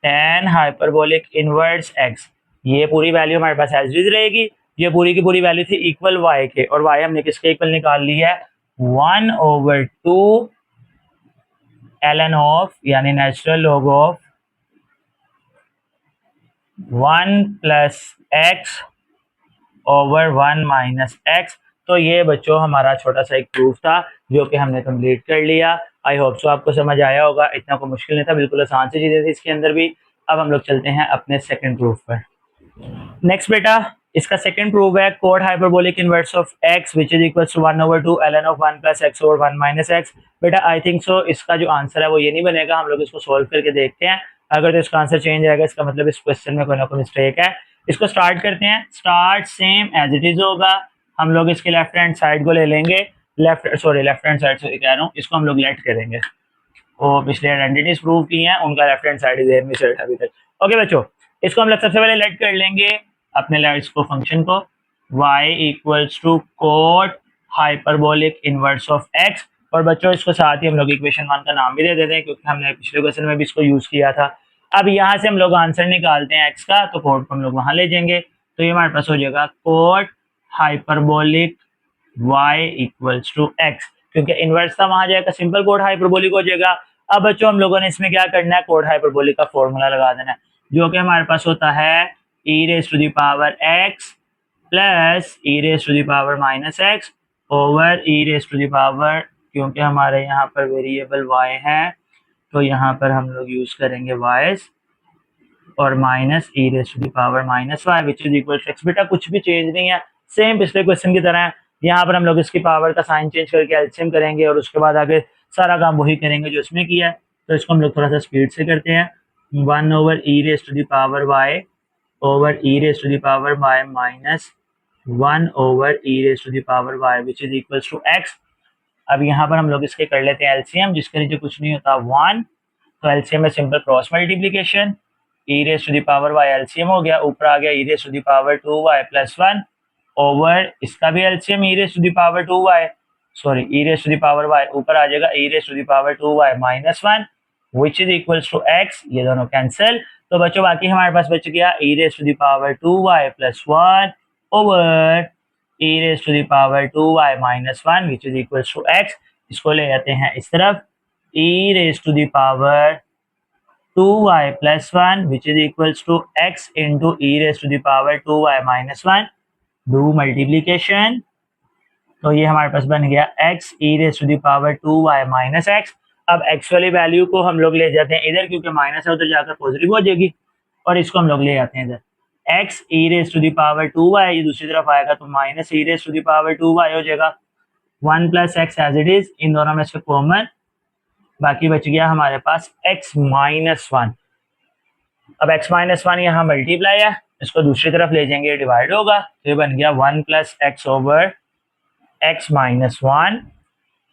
tan हाइपरबोलिक इनवर्स x, ये पूरी वैल्यू हमारे पास एज इज रहेगी, ये पूरी की पूरी वैल्यू थी इक्वल y के, और y हमने किसके इक्वल निकाल ली है 1 ओवर 2 ln ऑफ यानी natural log of 1 plus x over 1 minus x. तो ये बच्चों हमारा छोटा सा एक प्रूफ था जो कि हमने कंप्लीट कर लिया, आई होप सो आपको समझ आया होगा, इतना कोई मुश्किल नहीं था, बिल्कुल आसान सी चीजें थी इसके अंदर भी। अब हम लोग चलते हैं अपने सेकंड प्रूफ पर। नेक्स्ट बेटा इसका सेकंड प्रूफ है cot hyperbolic inverse of x which is equals to 1 over 2 ln of 1 plus x over 1 minus x. बेटा आई थिंक सो इसका जो आंसर है वो ये नहीं बनेगा, हम लोग इसको सोल्व करके देखते हैं, अगर तो इसका आंसर चेंज आएगा इसका मतलब इस क्वेश्चन में कोई ना कोई मिस्टेक है। इसको स्टार्ट करते हैं, start same as it is होगा, हम लोग इसके लेफ्ट हैंड साइड को ले लेंगे, लेफ्ट हैंड साइड से कह रहा हूँ, इसको हम लोग लेट करेंगे, वो पिछले आइडेंटिटीज प्रूव की हैं उनका लेफ्ट हैंड साइड इधर में सेट अभी तक। ओके बच्चों इसको हम लोग सबसे पहले लेट कर लेंगे अपने इसको फंक्शन को y equals to cot hyperbolic inverse of x, और बच्चों इसको साथ ही हम लोग इक्वेशन 1 का नाम भी दे देते हैं क्योंकि हमने पिछले क्वेश्चन में भी इसको यूज किया था। अब यहाँ से हम लोग आंसर निकालते हैं x का, तो कोट को हम लोग वहां ले जाएंगे, तो ये हमारे पास हो जाएगा cot hyperbolic y equals to x, क्योंकि इनवर्स था वहां जाएगा सिंपल कोड हाइपरबोलिक हो जाएगा। अब बच्चों हम लोगों ने इसमें क्या करना है, कोड हाइपरबोलिक का फॉर्मूला लगा देना है जो कि हमारे पास होता है e raise to the power x plus e raise to the power minus x over e raise to the power, क्योंकि हमारे यहाँ पर वेरिएबल y है तो यहाँ पर हम लोग यूज करेंगे y और minus e raise to the power minus y which is equal to x। बेटा कुछ भी चेंज नहीं है, सेम पिछले क्वेश्चन की तरह है, यहाँ पर हम लोग इसकी पावर का साइन चेंज करके एलसीएम करेंगे और उसके बाद आगे सारा काम वही करेंगे जो इसमें किया है। तो इसको हम लोग थोड़ा सा स्पीड से करते हैं, 1 over e raise to the power y over e raise to the power y minus 1 over e raise to the power y which is equal to x। अब यहाँ पर हम लोग इसके कर लेते हैं एलसीएम, जिसके नीचे कुछ नहीं होता 1, तो एलसीएम में simple cross multiplication, e raise to the power y LCM हो गया, ऊपर आ गया e raise to the power 2y plus 1 over इसका भी LCM e raise to the power 2y, sorry e raise to the power y ऊपर आ जाएगा e raise to the power 2y minus 1 which is equals to x, ये दोनों कैंसिल। तो बच्चों बाकी हमारे पास बच गया e raise to the power 2y plus 1 over e raise to the power 2y minus 1 which is equals to x। इसको ले जाते हैं इस तरफ, e raise to the power 2y plus 1 which is equals to x into e raised to the power 2y minus 1, do multiplication। तो ये हमारे पास बन गया x e raised to the power 2y minus x। अब x वाली वैल्यू को हम लोग ले जाते हैं इधर, क्योंकि माइनस है उधर जाकर पॉजिटिव हो जाएगी, और इसको हम लोग ले जाते हैं इधर x e raised to the power 2y, ये दूसरी तरफ आएगा तो minus e raised to the power 2y हो जाएगा, 1 plus x as it is, इन दोनों में से कॉमन, बाकी बच गया हमारे पास x माइनस 1। अब x माइनस 1 यहाँ मल्टीप्लाई है, इसको दूसरी तरफ ले जाएंगे डिवाइड होगा, तो ये बन गया 1 plus x over x minus 1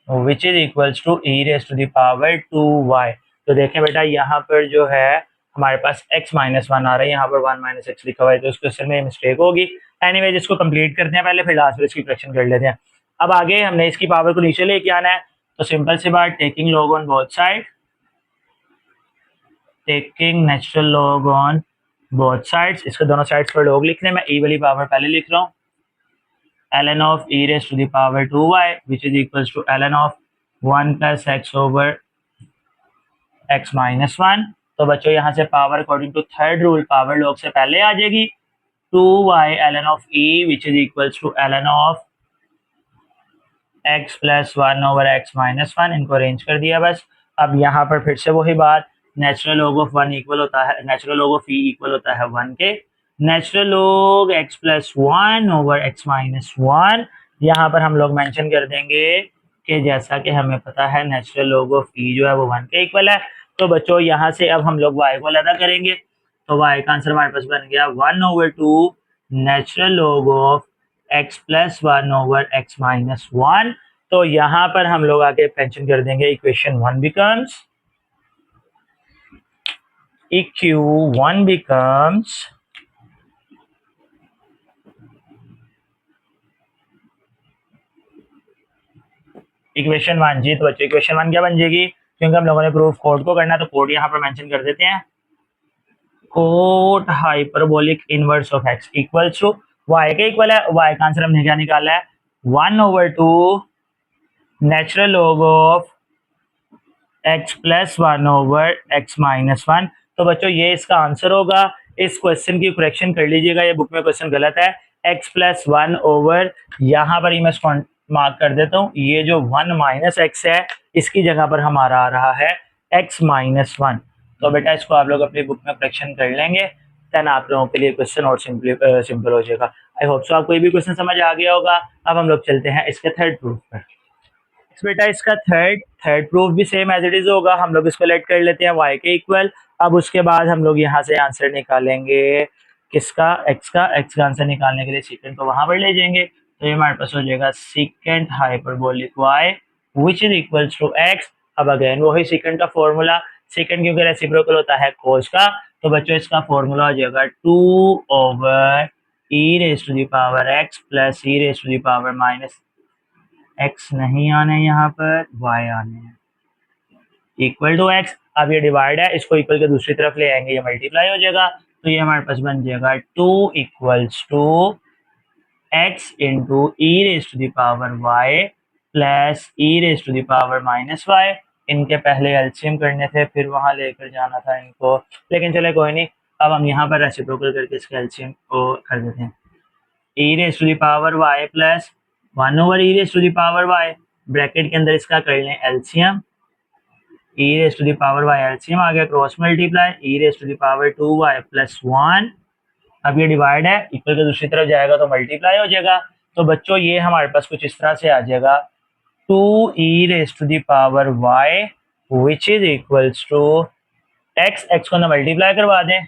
which is equals to e raise to the power 2y। तो देखें बेटा यहाँ पर जो है हमारे पास x माइनस 1 आ रहा है, यहाँ पर 1 माइनस एक्स लिखा हुआ है, तो इस क्वेश्चन में मिस्टेक होगी। एनीवेज इसको कंप्लीट करते हैं पहले, फिर लास्ट में इसकी करेक्शन कर लेते हैं। अब आगे हमने इसकी पावर को नीचे लेके आना है, तो सिंपल सी बात, taking log on both side, taking natural log on both sides, इसको दोनों साइड्स पर लॉग लिखने में ई वाली पावर पहले लिख रहा हूँ, ln of e raised to the power 2y which is equals to ln of 1 plus x over x minus 1। तो बच्चों यहाँ से power according to third rule power log से पहले आ जाएगी, 2y ln of e which is equals to ln of x plus 1 over x minus 1, इनको अरेंज कर दिया बस। अब यहाँ पर फिर से वही बात, नेचुरल लॉग ऑफ 1 इक्वल होता है, natural log of e equal होता है 1 के, natural log x plus 1 over x minus 1, यहाँ पर हम लोग मेंशन कर देंगे कि जैसा कि हमें पता है नेचुरल लॉग ऑफ e जो है वो 1 के इक्वल है। तो बच्चों यहाँ से अब हम लोग y को अलग करेंगे, तो y का आंसर हमारे पास बन गया 1 over 2 natural log of x plus 1 over x minus 1। तो यहाँ पर हम लोग आगे मेंशन कर देंगे equation 1 becomes EQ1 becomes equation 1 जी। तो बच्चों इक्वेशन 1 क्या बन जाएगी, क्योंकि हम लोगों ने प्रूफ कोड को करना है तो कोड यहाँ पर मेंशन कर देते हैं, cot hyperbolic inverse of x equals to y के इक्वल है, y का आंसर हमने क्या निकाला है 1 over 2 natural log of x plus 1 over x minus 1। तो बच्चों ये इसका आंसर होगा। इस क्वेश्चन की करेक्शन कर लीजिएगा, ये बुक में क्वेश्चन गलत है, x प्लस 1 ओवर, यहाँ पर ही मैं मार्क कर देता हूँ, ये जो 1 माइनस एक्स है इसकी जगह पर हमारा आ रहा है x माइनस 1। तो बेटा इसको आप लोग अपनी बुक में करेक्शन कर लेंगे, देन आप लोगों के लिए क्वेश्चन और सिंपल हो जाएगा। आई होप सो आपको ये भी क्वेश्चन समझ आ गया होगा। अब हम लोग चलते हैं इसके थर्ड प्रूफ पर। बेटा इसका थर्ड प्रूफ भी सेम एज इट इज होगा, हम लोग इसको लेट कर लेते हैं y के इक्वल। अब उसके बाद हम लोग यहाँ से आंसर निकालेंगे किसका, x का आंसर निकालने के लिए सीकेंट को वहां पर ले जाएंगे, तो ये हमारे पास हो जाएगा secant hyperbolic y which is equals to x। अब अगेन वही सीकेंट का फॉर्मूला, सीकेंट क्योंकि रेसिप्रोकल होता है कोस का, तो बच्चों इसका फॉर्मूला हो जाएगा 2 over e raise to the power x plus e raise to the power minus x नहीं आने, यहाँ पर y आने हैं, इक्वल टू x। अब ये डिवाइड है, इसको इक्वल के दूसरी तरफ ले आएंगे, ये मल्टीप्लाई हो जाएगा, तो ये हमारे पास बन जाएगा 2 equals to x into e raise to the power y plus e raise to the power minus y। इनके पहले एलसीएम करने थे, फिर वहां लेकर जाना था इनको, लेकिन चले कोई नहीं, अब हम यहाँ पर रेसिप्रोकल करके इसके एलसीएम को कर देते हैं, e raise to the power y plus 1 over e raise to the power y, bracket के अंदर इसका कर लें LCM, e raise to the power y LCM आ गया, cross multiply e raise to the power 2y plus 1। अब ये डिवाइड है, इक्वल के दूसरी तरफ जाएगा तो मल्टीप्लाई हो जाएगा। तो बच्चों ये हमारे पास कुछ इस तरह से आ जाएगा 2e raise to the power y which is equals to x को ना मल्टीप्लाई करवा दें,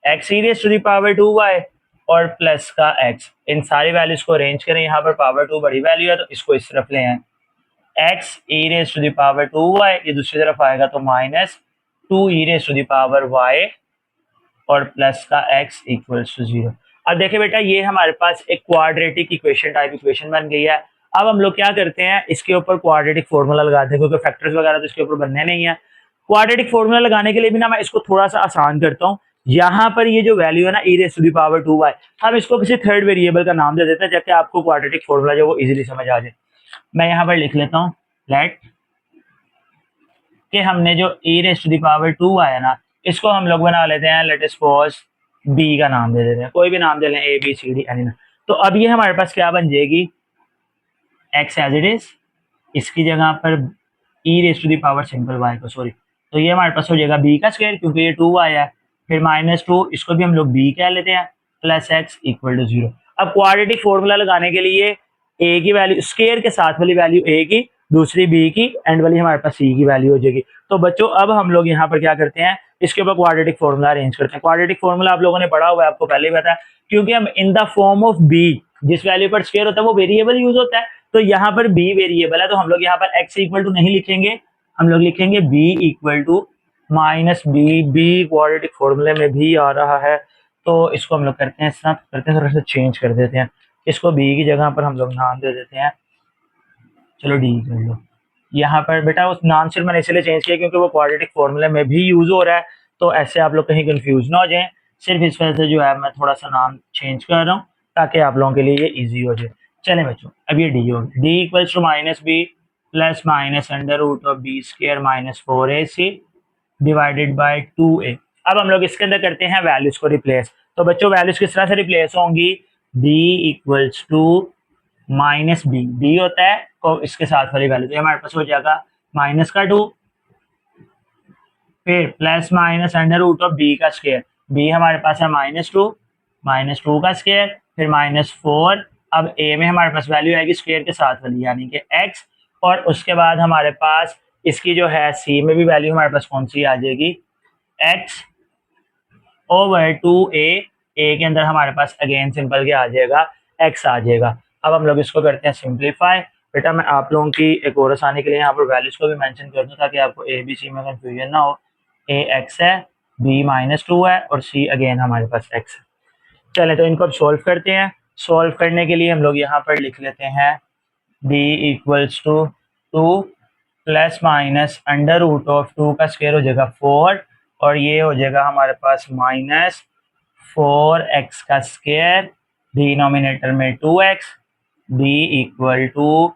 x e raise to the power 2y और प्लस का x, इन सारी वैल्यूज को अरेंज करें, यहाँ पर पावर 2 बड़ी वैल्यू है तो इसको इस तरफ ले आए, x e raise to the power 2y, ये दूसरी तरफ आएगा तो minus 2e raise to the power y और प्लस का x इक्वल्स टू 0। अब देखिए बेटा, ये हमारे पास एक क्वाड्रेटिक इक्वेशन टाइप इक्वेशन बन गई है। अब हम लोग क्या करते हैं, इसके ऊपर क्वाड्रेटिक फॉर्मूला लगाते हैं, क्योंकि फैक्टर्स वगैरह तो इसके ऊपर बनने नहीं है। क्वाड्रेटिक फॉर्मूला लगाने के लिए भी ना मैं इसको थोड़ा सा आसान करता हूँ। यहाँ पर ये जो वैल्यू है ना e raise to the power 2y, हम इसको किसी थर्ड वेरिएबल का नाम दे देते हैं, ताकि आपको क्वाड्रेटिक फॉर्मूला जो वो इजीली समझ आ जाए। मैं यहाँ पर लिख लेता हूँ लेट कि हमने जो e raise to the power 2 आया ना, इसको हम लोग बना लेते हैं, लेट अस सपोज b का नाम दे देते हैं, कोई भी नाम दे लें, a b c d any ना। तो अब ये हमारे पास क्या बन जाएगी, x एज इट इज, इसकी जगह पर e raise to the power simple y को, सॉरी, तो ये हमारे पास हो जाएगा b का स्क्वायर, क्योंकि ये 2 आया है। फिर -2, इसको भी हम लोग b कह लेते हैं, प्लस x इक्वल टू 0। अब क्वाड्रेटिक फॉर्मूला लगाने के लिए a की वैल्यू, स्क्वायर के साथ वाली वैल्यू a की, दूसरी b की, एंड वाली हमारे पास c की वैल्यू हो जाएगी। तो बच्चों अब हम लोग यहाँ पर क्या करते हैं, इसके ऊपर क्वाड्रेटिक फॉर्मूला अरेंज करते हैं। क्वाड्रेटिक फॉर्मूला आप लोगों ने पढ़ा हुआ है, आपको पहले ही पता है, क्योंकि हम in the form of b, जिस वैल्यू पर स्क्वायर होता है वो वेरिएबल यूज होता है, तो यहाँ पर b वेरिएबल है, तो हम लोग यहाँ पर x इक्वल टू नहीं लिखेंगे, हम लोग लिखेंगे b equal to minus b quadratic फॉर्मूले में भी आ रहा है, तो इसको हम लोग करते हैं इस तरह करते हैं, थोड़ा सा चेंज कर देते हैं, इसको b की जगह पर हम लोग नाम दे देते हैं, चलो डी कर लो। यहाँ पर बेटा उस नाम सिर्फ मैंने इसलिए चेंज किया क्योंकि वो क्वाड्रेटिक फॉर्मूले में भी यूज हो रहा है, तो ऐसे आप लोग कहीं कंफ्यूज ना हो जाएं, सिर्फ इस वजह से जो है मैं थोड़ा सा नाम चेंज कर रहा हूँ, ताकि आप लोगों के लिए ये ईजी हो जाए। चलें बच्चों, अब ये डी हो गया, d equals to minus b plus minus under root of b square minus 4ac divided by 2a। अब हम लोग इसके अंदर करते हैं वैल्यूज को रिप्लेस। तो बच्चों वैल्यूज किस तरह से रिप्लेस होंगी, d equals to minus b होता है तो इसके साथ वाली वैल्यू, तो हमारे पास हो जाएगा -2, फिर plus minus under root of b का स्क्वायर, बी हमारे पास है -2 का स्क्वायर, फिर -4। अब ए में हमारे पास वैल्यू आएगी स्क्वायर के साथ वाली, यानी कि x, और उसके बाद हमारे पास इसकी जो है सी में भी वैल्यू हमारे पास कौन सी आ जाएगी, x ओवर 2a, ए के अंदर हमारे पास अगेन सिंपल क्या आ जाएगा, x आ जाएगा। अब हम लोग इसको करते हैं सिंप्लीफाई। बेटा मैं आप लोगों की एक और आसानी के लिए यहाँ पर वैल्यूज को भी मेंशन कर दूँ, ताकि आपको ए बी सी में कंफ्यूजन ना हो। a x है, b -2 है, और c अगेन हमारे पास x है। चलें तो इनको अब सॉल्व करते हैं। सॉल्व करने के लिए हम लोग यहाँ पर लिख लेते हैं d equals to 2 plus minus under root of 2 का स्क्वायर हो जाएगा 4, और ये हो जाएगा हमारे पास -4x का स्क्वायर, डिनोमिनेटर में 2x, d equal to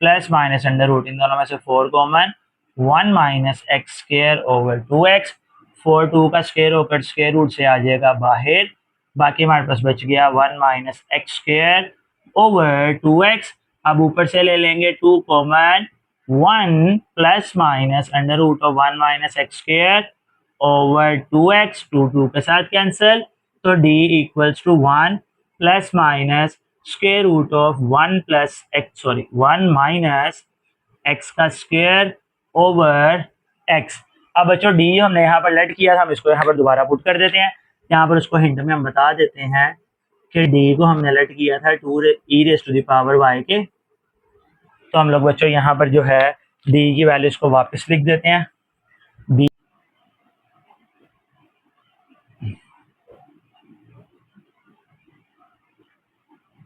plus minus under root, इन दोनों में से 4 common, 1 minus x square over 2x, 4 2 का स्क्वायर होकर स्क्वायर रूट से आ जाएगा बाहर, बाकी हमारे पास बच गया 1 minus x square over 2x। अब ऊपर से ले लेंगे 2 common, 1 plus minus under root of 1 minus x square over 2x, 2 के साथ कैंसिल, तो d equals to 1 plus minus square root of 1 minus x का स्क्वायर ओवर x। अब बच्चों d हमने यहाँ पर लेट किया था, हम इसको यहाँ पर दोबारा पुट कर देते हैं। यहाँ पर उसको हिंट में हम बता देते हैं कि d को हमने लेट किया था 2 e raise to the power y के, तो हम लोग बच्चों यहाँ पर जो है d की वैल्यूज को वापस लिख देते हैं। d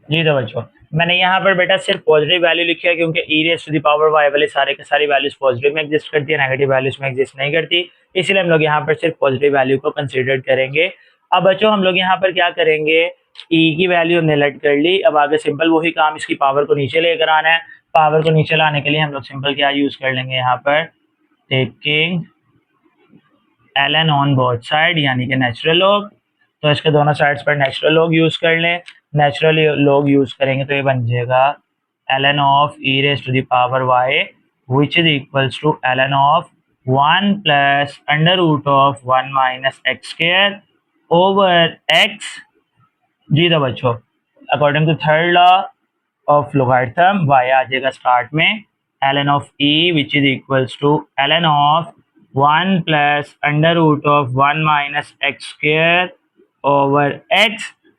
जी तो बच्चों मैंने यहाँ पर बेटा सिर्फ पॉजिटिव वैल्यू लिखी है, क्योंकि e raise to the power y वाले सारे के सारी वैल्यूज पॉजिटिव में एग्जिस्ट करती है, नेगेटिव वैल्यूज में एग्जिस्ट नहीं करती, इसलिए हम लोग यहाँ पर सिर्फ पॉजिटिव वैल्यू को कंसीडर करेंगे। अब बच्चों हम लोग यहाँ पर क्या करेंगे, e की वैल्यू हमने लेट कर ली, अब आगे सिंपल वही काम, इसकी पावर को नीचे लेकर आना है। पावर को नीचे लाने के लिए हम लोग सिंपल क्या यूज कर लेंगे, यहाँ पर taking ln on both side, यानी कि नेचुरल लॉग, तो इसके दोनों साइड्स पर नेचुरल लॉग यूज कर लें। नेचुरल लॉग यूज करेंगे तो ये बन जाएगा ln of e raise to the power y, which is equals to ln of 1 plus under root of 1 minus x square over x। जी तो बच्चों according to third law of logarithm y आ जाएगा स्टार्ट में ln of e, which is equals to ln of 1 plus under root of 1 minus x square over x।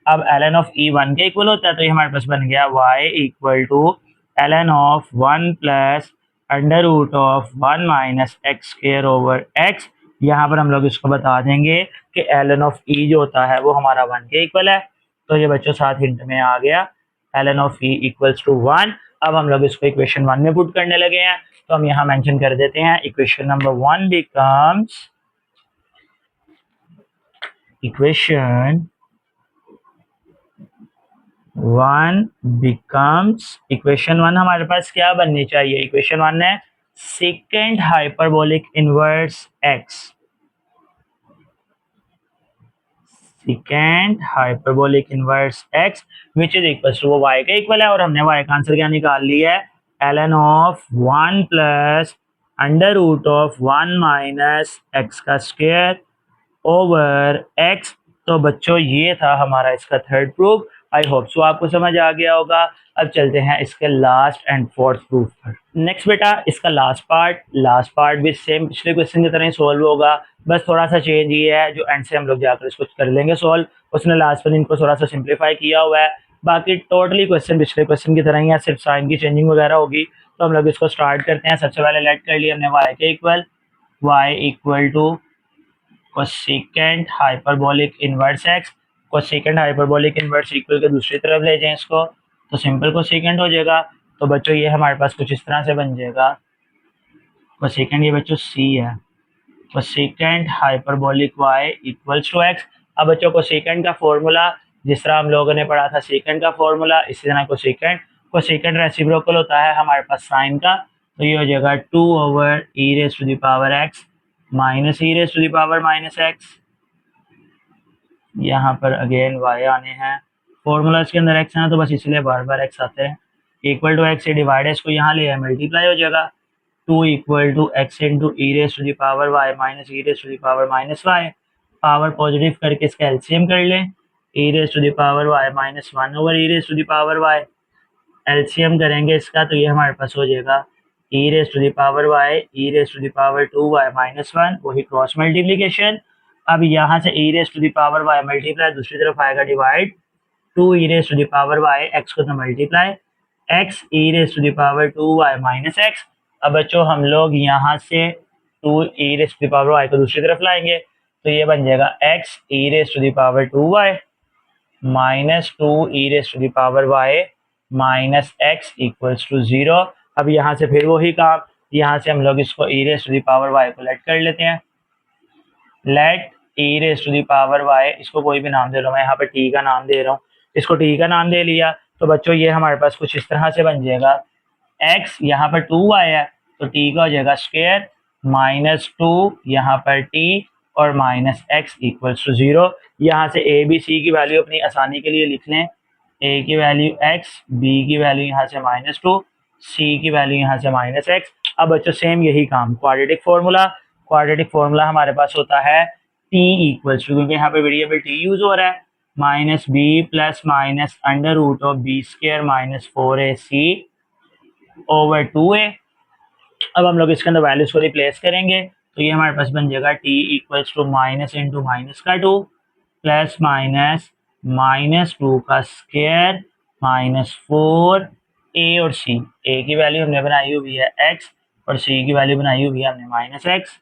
अब ln ऑफ e 1 के इक्वल होता है, तो ये हमारे पास बन गया y equal to ln of 1 plus under root of 1 minus x square over x। यहाँ पर हम लोग इसको बता देंगे कि ln ऑफ e जो होता है वो हमारा 1 के इक्वल है, तो ये बच्चों साथ हिंट में आ गया ln of e equals to 1। अब हम लोग इसको इक्वेशन 1 में पुट करने लगे हैं, तो हम यहाँ मेंशन कर देते हैं इक्वेशन नंबर 1 बिकम्स इक्वेशन 1 हमारे पास क्या बननी चाहिए? इक्वेशन 1 है second hyperbolic inverse x, second hyperbolic inverse x which is equal to, वो y का इक्वल है और हमने y का आंसर क्या निकाल लिया है? ln of 1 plus under root of 1 minus x का स्क्वायर ओवर एक्स। तो बच्चों ये था हमारा इसका third proof. I hope so आपको समझ आ गया होगा। अब चलते हैं इसके लास्ट एंड फोर्थ प्रूफ पर। नेक्स्ट बेटा इसका लास्ट पार्ट भी सेम पिछले क्वेश्चन की तरह ही सोल्व होगा, बस थोड़ा सा चेंज ये है जो एंड से हम लोग जाकर इसको कर लेंगे सोल्व। उसने लास्ट पर इनको थोड़ा सा सिंप्लीफाई किया हुआ है, बाकी टोटली क्वेश्चन पिछले क्वेश्चन की तरह ही है, सिर्फ साइन की चेंजिंग वगैरह होगी। तो हम लोग इसको स्टार्ट करते हैं। सबसे पहले लेट कर लिया हमने y equal to cosecant hyperbolic inverse x. Cosecant hyperbolic inverse equal के दूसरी तरफ ले जाएं इसको, तो सिंपल कोसेकेंट हो जाएगा। तो बच्चों ये हमारे पास कुछ इस तरह से बन जाएगा। कोसेकेंट ये बच्चों c है, cosecant hyperbolic y equals to x। अब बच्चों कोसेकेंट का फॉर्मूला जिस तरह हम लोगों ने पढ़ा था सेकेंट का फॉर्मूला, इसी तरह कोसेकेंट रेसिप्रोकल होता है हमारे पास साइन का। तो ये हो जाएगा 2 over e raise to the power x minus e raise to the power minus x. यहाँ पर अगेन y आने हैं, फॉर्मूला इसके अंदर x है ना, तो बस इसलिए बार बार x आते हैं। इक्वल टू x से डिवाइड है, इसको यहाँ ले मल्टीप्लाई हो जाएगा। 2 equal to x into e raise to the power y minus e raise to the power minus y। Power positive करके इसका एलसीएम कर लें, e raise to the power y minus 1 over e raise to the power y। LCM करेंगे इसका तो ये हमारे पास हो जाएगा e raise to the power y e raise to the power 2y minus 1, वही क्रॉस मल्टीप्लिकेशन। अब यहाँ से e raise to the power y multiply, दूसरी तरफ आएगा divide, 2 e raise to the power y x को तो multiply, x e raise to the power 2y minus x। अब बच्चों हम लोग यहाँ से 2 e raise to the power y को दूसरी तरफ लाएंगे, तो ये बन जाएगा x e raise to the power 2y minus 2 e raise to the power y minus x equals to 0। अब यहाँ से फिर वही काम, यहाँ से हम लोग इसको e raise to the power y को लेट कर लेते हैं। Let e raise to the power y, इसको कोई भी नाम दे रहा हूँ मैं, यहाँ पे t का नाम दे रहा हूँ, इसको t का नाम दे लिया। तो बच्चों ये हमारे पास कुछ इस तरह से बन जाएगा, x यहाँ पर 2y है तो t का हो जाएगा स्क्वायर माइनस 2 यहाँ पर t और माइनस x इक्वल्स टू 0। यहाँ से a b c की वैल्यू अपनी आसानी के लिए लिख लें, a की वैल्यू x, b की वैल्यू यहाँ से माइनस 2, c की वैल्यू यहाँ से माइनस x। अब बच्चों सेम यही काम क्वाड्रेटिक फॉर्मूला हमारे पास होता है t इक्वल्स टू, क्योंकि यहाँ पे वेरिएबल t यूज हो रहा है, minus b plus minus under root of b square minus 4ac over 2a। अब हम लोग इसके अंदर वैल्यूज को रिप्लेस करेंगे, तो ये हमारे पास बन जाएगा t equals to minus into minus का 2 प्लस माइनस माइनस 2 का स्क्वायर माइनस 4 a और c। a की वैल्यू हमने बनाई हुई है x और c की वैल्यू बनाई हुई है हमने माइनस x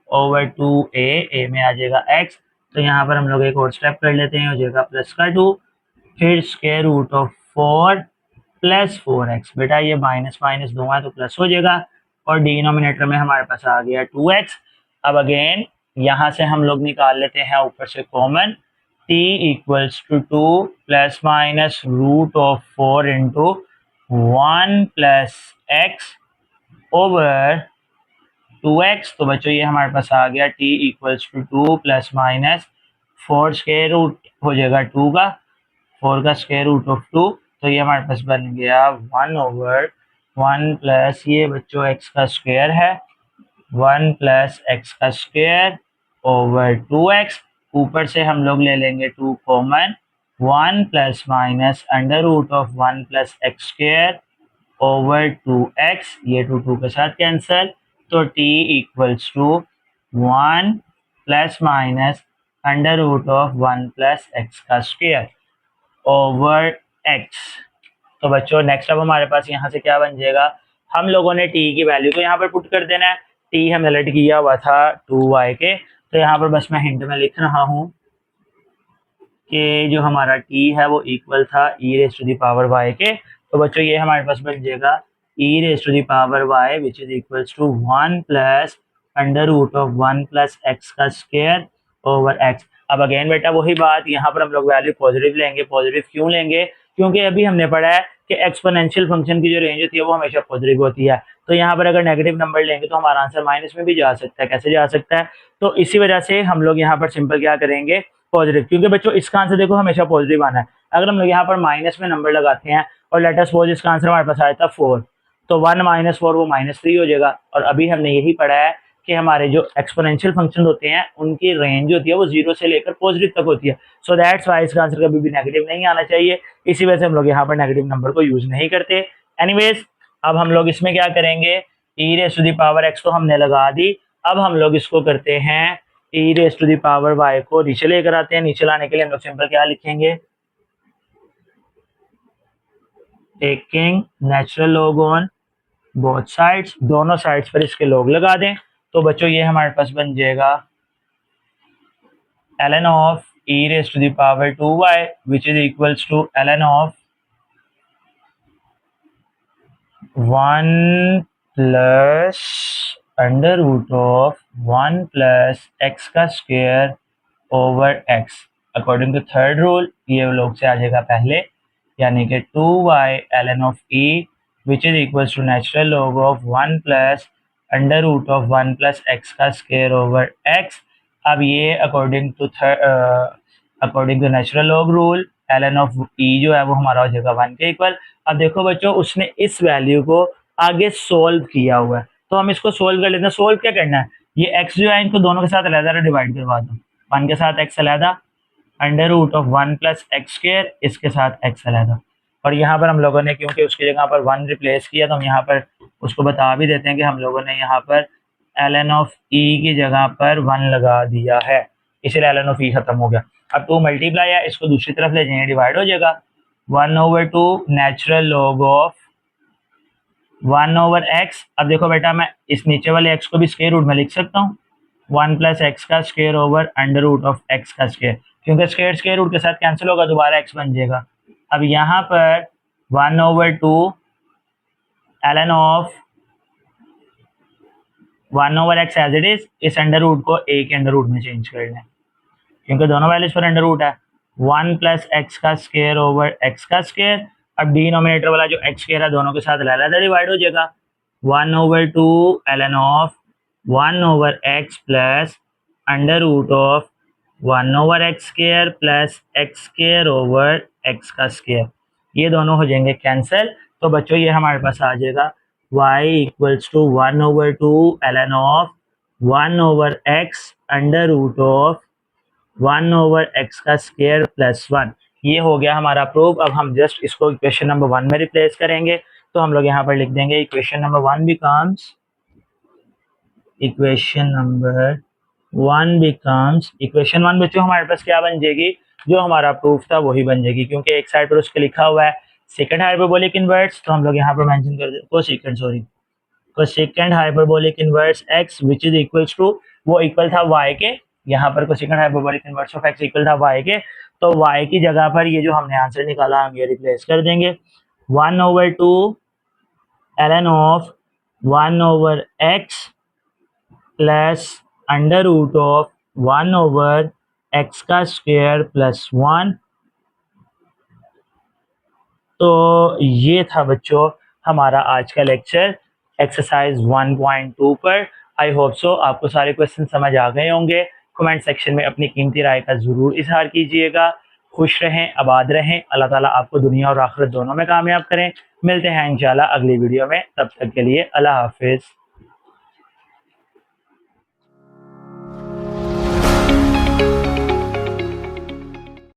ओवर 2a में आ जाएगा x। तो यहाँ पर हम लोग एक और स्टेप कर लेते हैं, हो जाएगा प्लस का 2 फिर square root of 4 plus 4x। बेटा ये माइनस माइनस दो है तो प्लस हो जाएगा और डिनोमिनेटर में हमारे पास आ गया 2x। अब अगेन यहाँ से हम लोग निकाल लेते हैं ऊपर से common, t equals to 2 plus minus root of 4 into 1 plus x over 2x। तो बच्चों ये हमारे पास आ गया t equals to 2 plus minus 4 square root हो जाएगा 2 का, 4 का स्क्वायर रूट ऑफ 2। तो ये हमारे पास बन गया 1 ओवर 1 प्लस ये बच्चों x का स्क्वायर है 1 प्लस x का स्क्वायर ओवर 2x। ऊपर से हम लोग ले लेंगे 2 common, 1 plus minus under root of 1 plus x square over 2x, ये 2 के साथ कैंसिल। तो t equals to 1 plus minus under root of 1 plus x का स्क्वायर ओवर x। तो बच्चों नेक्स्ट अब हमारे पास यहाँ से क्या बन जाएगा, हम लोगों ने t की वैल्यू को यहाँ पर पुट कर देना है। t हमने लेट किया हुआ था 2y के, तो यहाँ पर बस मैं हिंट में लिख रहा हूँ कि जो हमारा t है वो इक्वल था e raise to the power y के। तो बच्चों ये हमारे पास बन जाएगा e raise to the power y which is equals to 1 plus under root of 1 plus x का स्क्वायर ओवर एक्स। अब अगेन बेटा वही बात, यहाँ पर हम लोग वैल्यू पॉजिटिव लेंगे। पॉजिटिव क्यों लेंगे? क्योंकि अभी हमने पढ़ा है कि एक्सपोनेंशियल फंक्शन की जो रेंज होती है वो हमेशा पॉजिटिव होती है। तो यहाँ पर अगर नेगेटिव नंबर लेंगे तो हमारा आंसर माइनस में भी जा सकता है। कैसे जा सकता है? तो इसी वजह से हम लोग यहाँ पर सिंपल क्या करेंगे, पॉजिटिव, क्योंकि बच्चों इसका आंसर देखो हमेशा पॉजिटिव आना है। अगर हम लोग यहाँ पर माइनस में नंबर लगाते हैं और लेट अस सपोज इसका आंसर हमारे पास आया था 4, तो 1 माइनस 4 वो -3 हो जाएगा। और अभी हमने यही पढ़ा है कि हमारे जो एक्सपोनेंशियल फंक्शन होते हैं उनकी रेंज होती है वो 0 से लेकर पॉजिटिव तक होती है। सो दैट्स वाई इसका आंसर कभी भी नेगेटिव नहीं आना चाहिए। इसी वजह से हम लोग यहाँ पर नेगेटिव नंबर को यूज नहीं करते। एनीवेज अब हम लोग इसमें क्या करेंगे, e raise to the power x तो हमने लगा दी। अब हम लोग इसको करते हैं e raise to the power y को नीचे लेकर आते हैं। नीचे लाने के लिए हम लोग सिंपल क्या लिखेंगे, taking natural log on both sides, दोनों साइड्स पर इसके लॉग लगा दें। तो बच्चों ये हमारे पास बन जाएगा ln of e raise to the power 2y which is equals to ln of 1 plus under root of 1 plus x का square over x. According to third rule ये लोग से आ जाएगा पहले, यानी कि 2y ln of e which is equals to natural log of 1 plus under root of 1 plus x का स्क्वायर ओवर एक्स। अब ये according to natural log rule ln of e जो है वो हमारा हो जाएगा 1 के इक्वल। अब देखो बच्चों उसने इस वैल्यू को आगे सोल्व किया हुआ है, तो हम इसको सोल्व कर लेते हैं। सोल्व क्या करना है, ये x जो है इनको दोनों के साथ अलग डिवाइड करवा दो। 1 के साथ x अलहदा, under root of 1 plus x square, इसके साथ x अलहदा। और यहाँ पर हम लोगों ने क्योंकि उसकी जगह पर 1 रिप्लेस किया तो हम यहाँ पर उसको बता भी देते हैं कि हम लोगों ने यहाँ पर ln ऑफ e की जगह पर 1 लगा दिया है, इसलिए ln ऑफ e खत्म हो गया। अब 2 मल्टीप्लाई है, इसको दूसरी तरफ ले जाएंगे, डिवाइड हो जाएगा 1/2 natural log of 1 over x. अब देखो बेटा मैं इस नीचे वाले x को भी स्क्वायर रूट में लिख सकता हूँ, 1 प्लस एक्स का square over under root of x का स्क्वायर, क्योंकि स्क्वायर रूट के साथ कैंसिल होगा, दोबारा x बन जाएगा। अब यहाँ पर 1/2 ln of 1 over x as it is, इस अंडर रूट को a के अंडर रूट में चेंज कर लें क्योंकि दोनों वैल्यूज पर अंडर रूट है। 1 प्लस एक्स का स्क्वायर ओवर एक्स का स्क्वायर। अब डिनोमिनेटर वाला जो एक्स स्क्वायर है दोनों के साथ अलग डिवाइड हो जाएगा, 1/2 ln of 1 over x plus under root of 1 over x square plus x square over x का स्क्वायर। ये दोनों हो जाएंगे कैंसिल। तो बच्चों ये हमारे पास आ जाएगा y equals to 1/2 ln of 1 over x under root of 1 over x का स्क्वायर प्लस 1। ये हो गया हमारा प्रूफ। अब हम जस्ट इसको इक्वेशन नंबर 1 में रिप्लेस करेंगे, तो हम लोग यहाँ पर लिख देंगे इक्वेशन नंबर 1 बिकम्स इक्वेशन 1 बच्चों हमारे पास क्या बन जाएगी, जो हमारा प्रूफ था वही बन जाएगी, क्योंकि एक साइड पर उसके लिखा हुआ है सेकंड हाइपरबोलिक इनवर्स, तो हम लोग यहाँ पर मेंशन कर देते cosecant hyperbolic inverse x which is equals to, वो इक्वल था y के, यहाँ पर cosecant hyperbolic inverse of x equal था y के, तो y की जगह पर ये जो हमने आंसर निकाला हम ये रिप्लेस कर देंगे 1/2 ln of 1 over x plus under root of 1 over x का स्क्वायर प्लस 1। तो ये था बच्चों हमारा आज का लेक्चर एक्सरसाइज 1.2 पर। आई होप सो आपको सारे क्वेश्चन समझ आ गए होंगे। कमेंट सेक्शन में अपनी कीमती राय का ज़रूर इजहार कीजिएगा। खुश रहें, आबाद रहें, अल्लाह ताला आपको दुनिया और आखिरत दोनों में कामयाब करें। मिलते हैं इंशाल्लाह अगली वीडियो में, तब तक के लिए अल्लाह हाफिज़।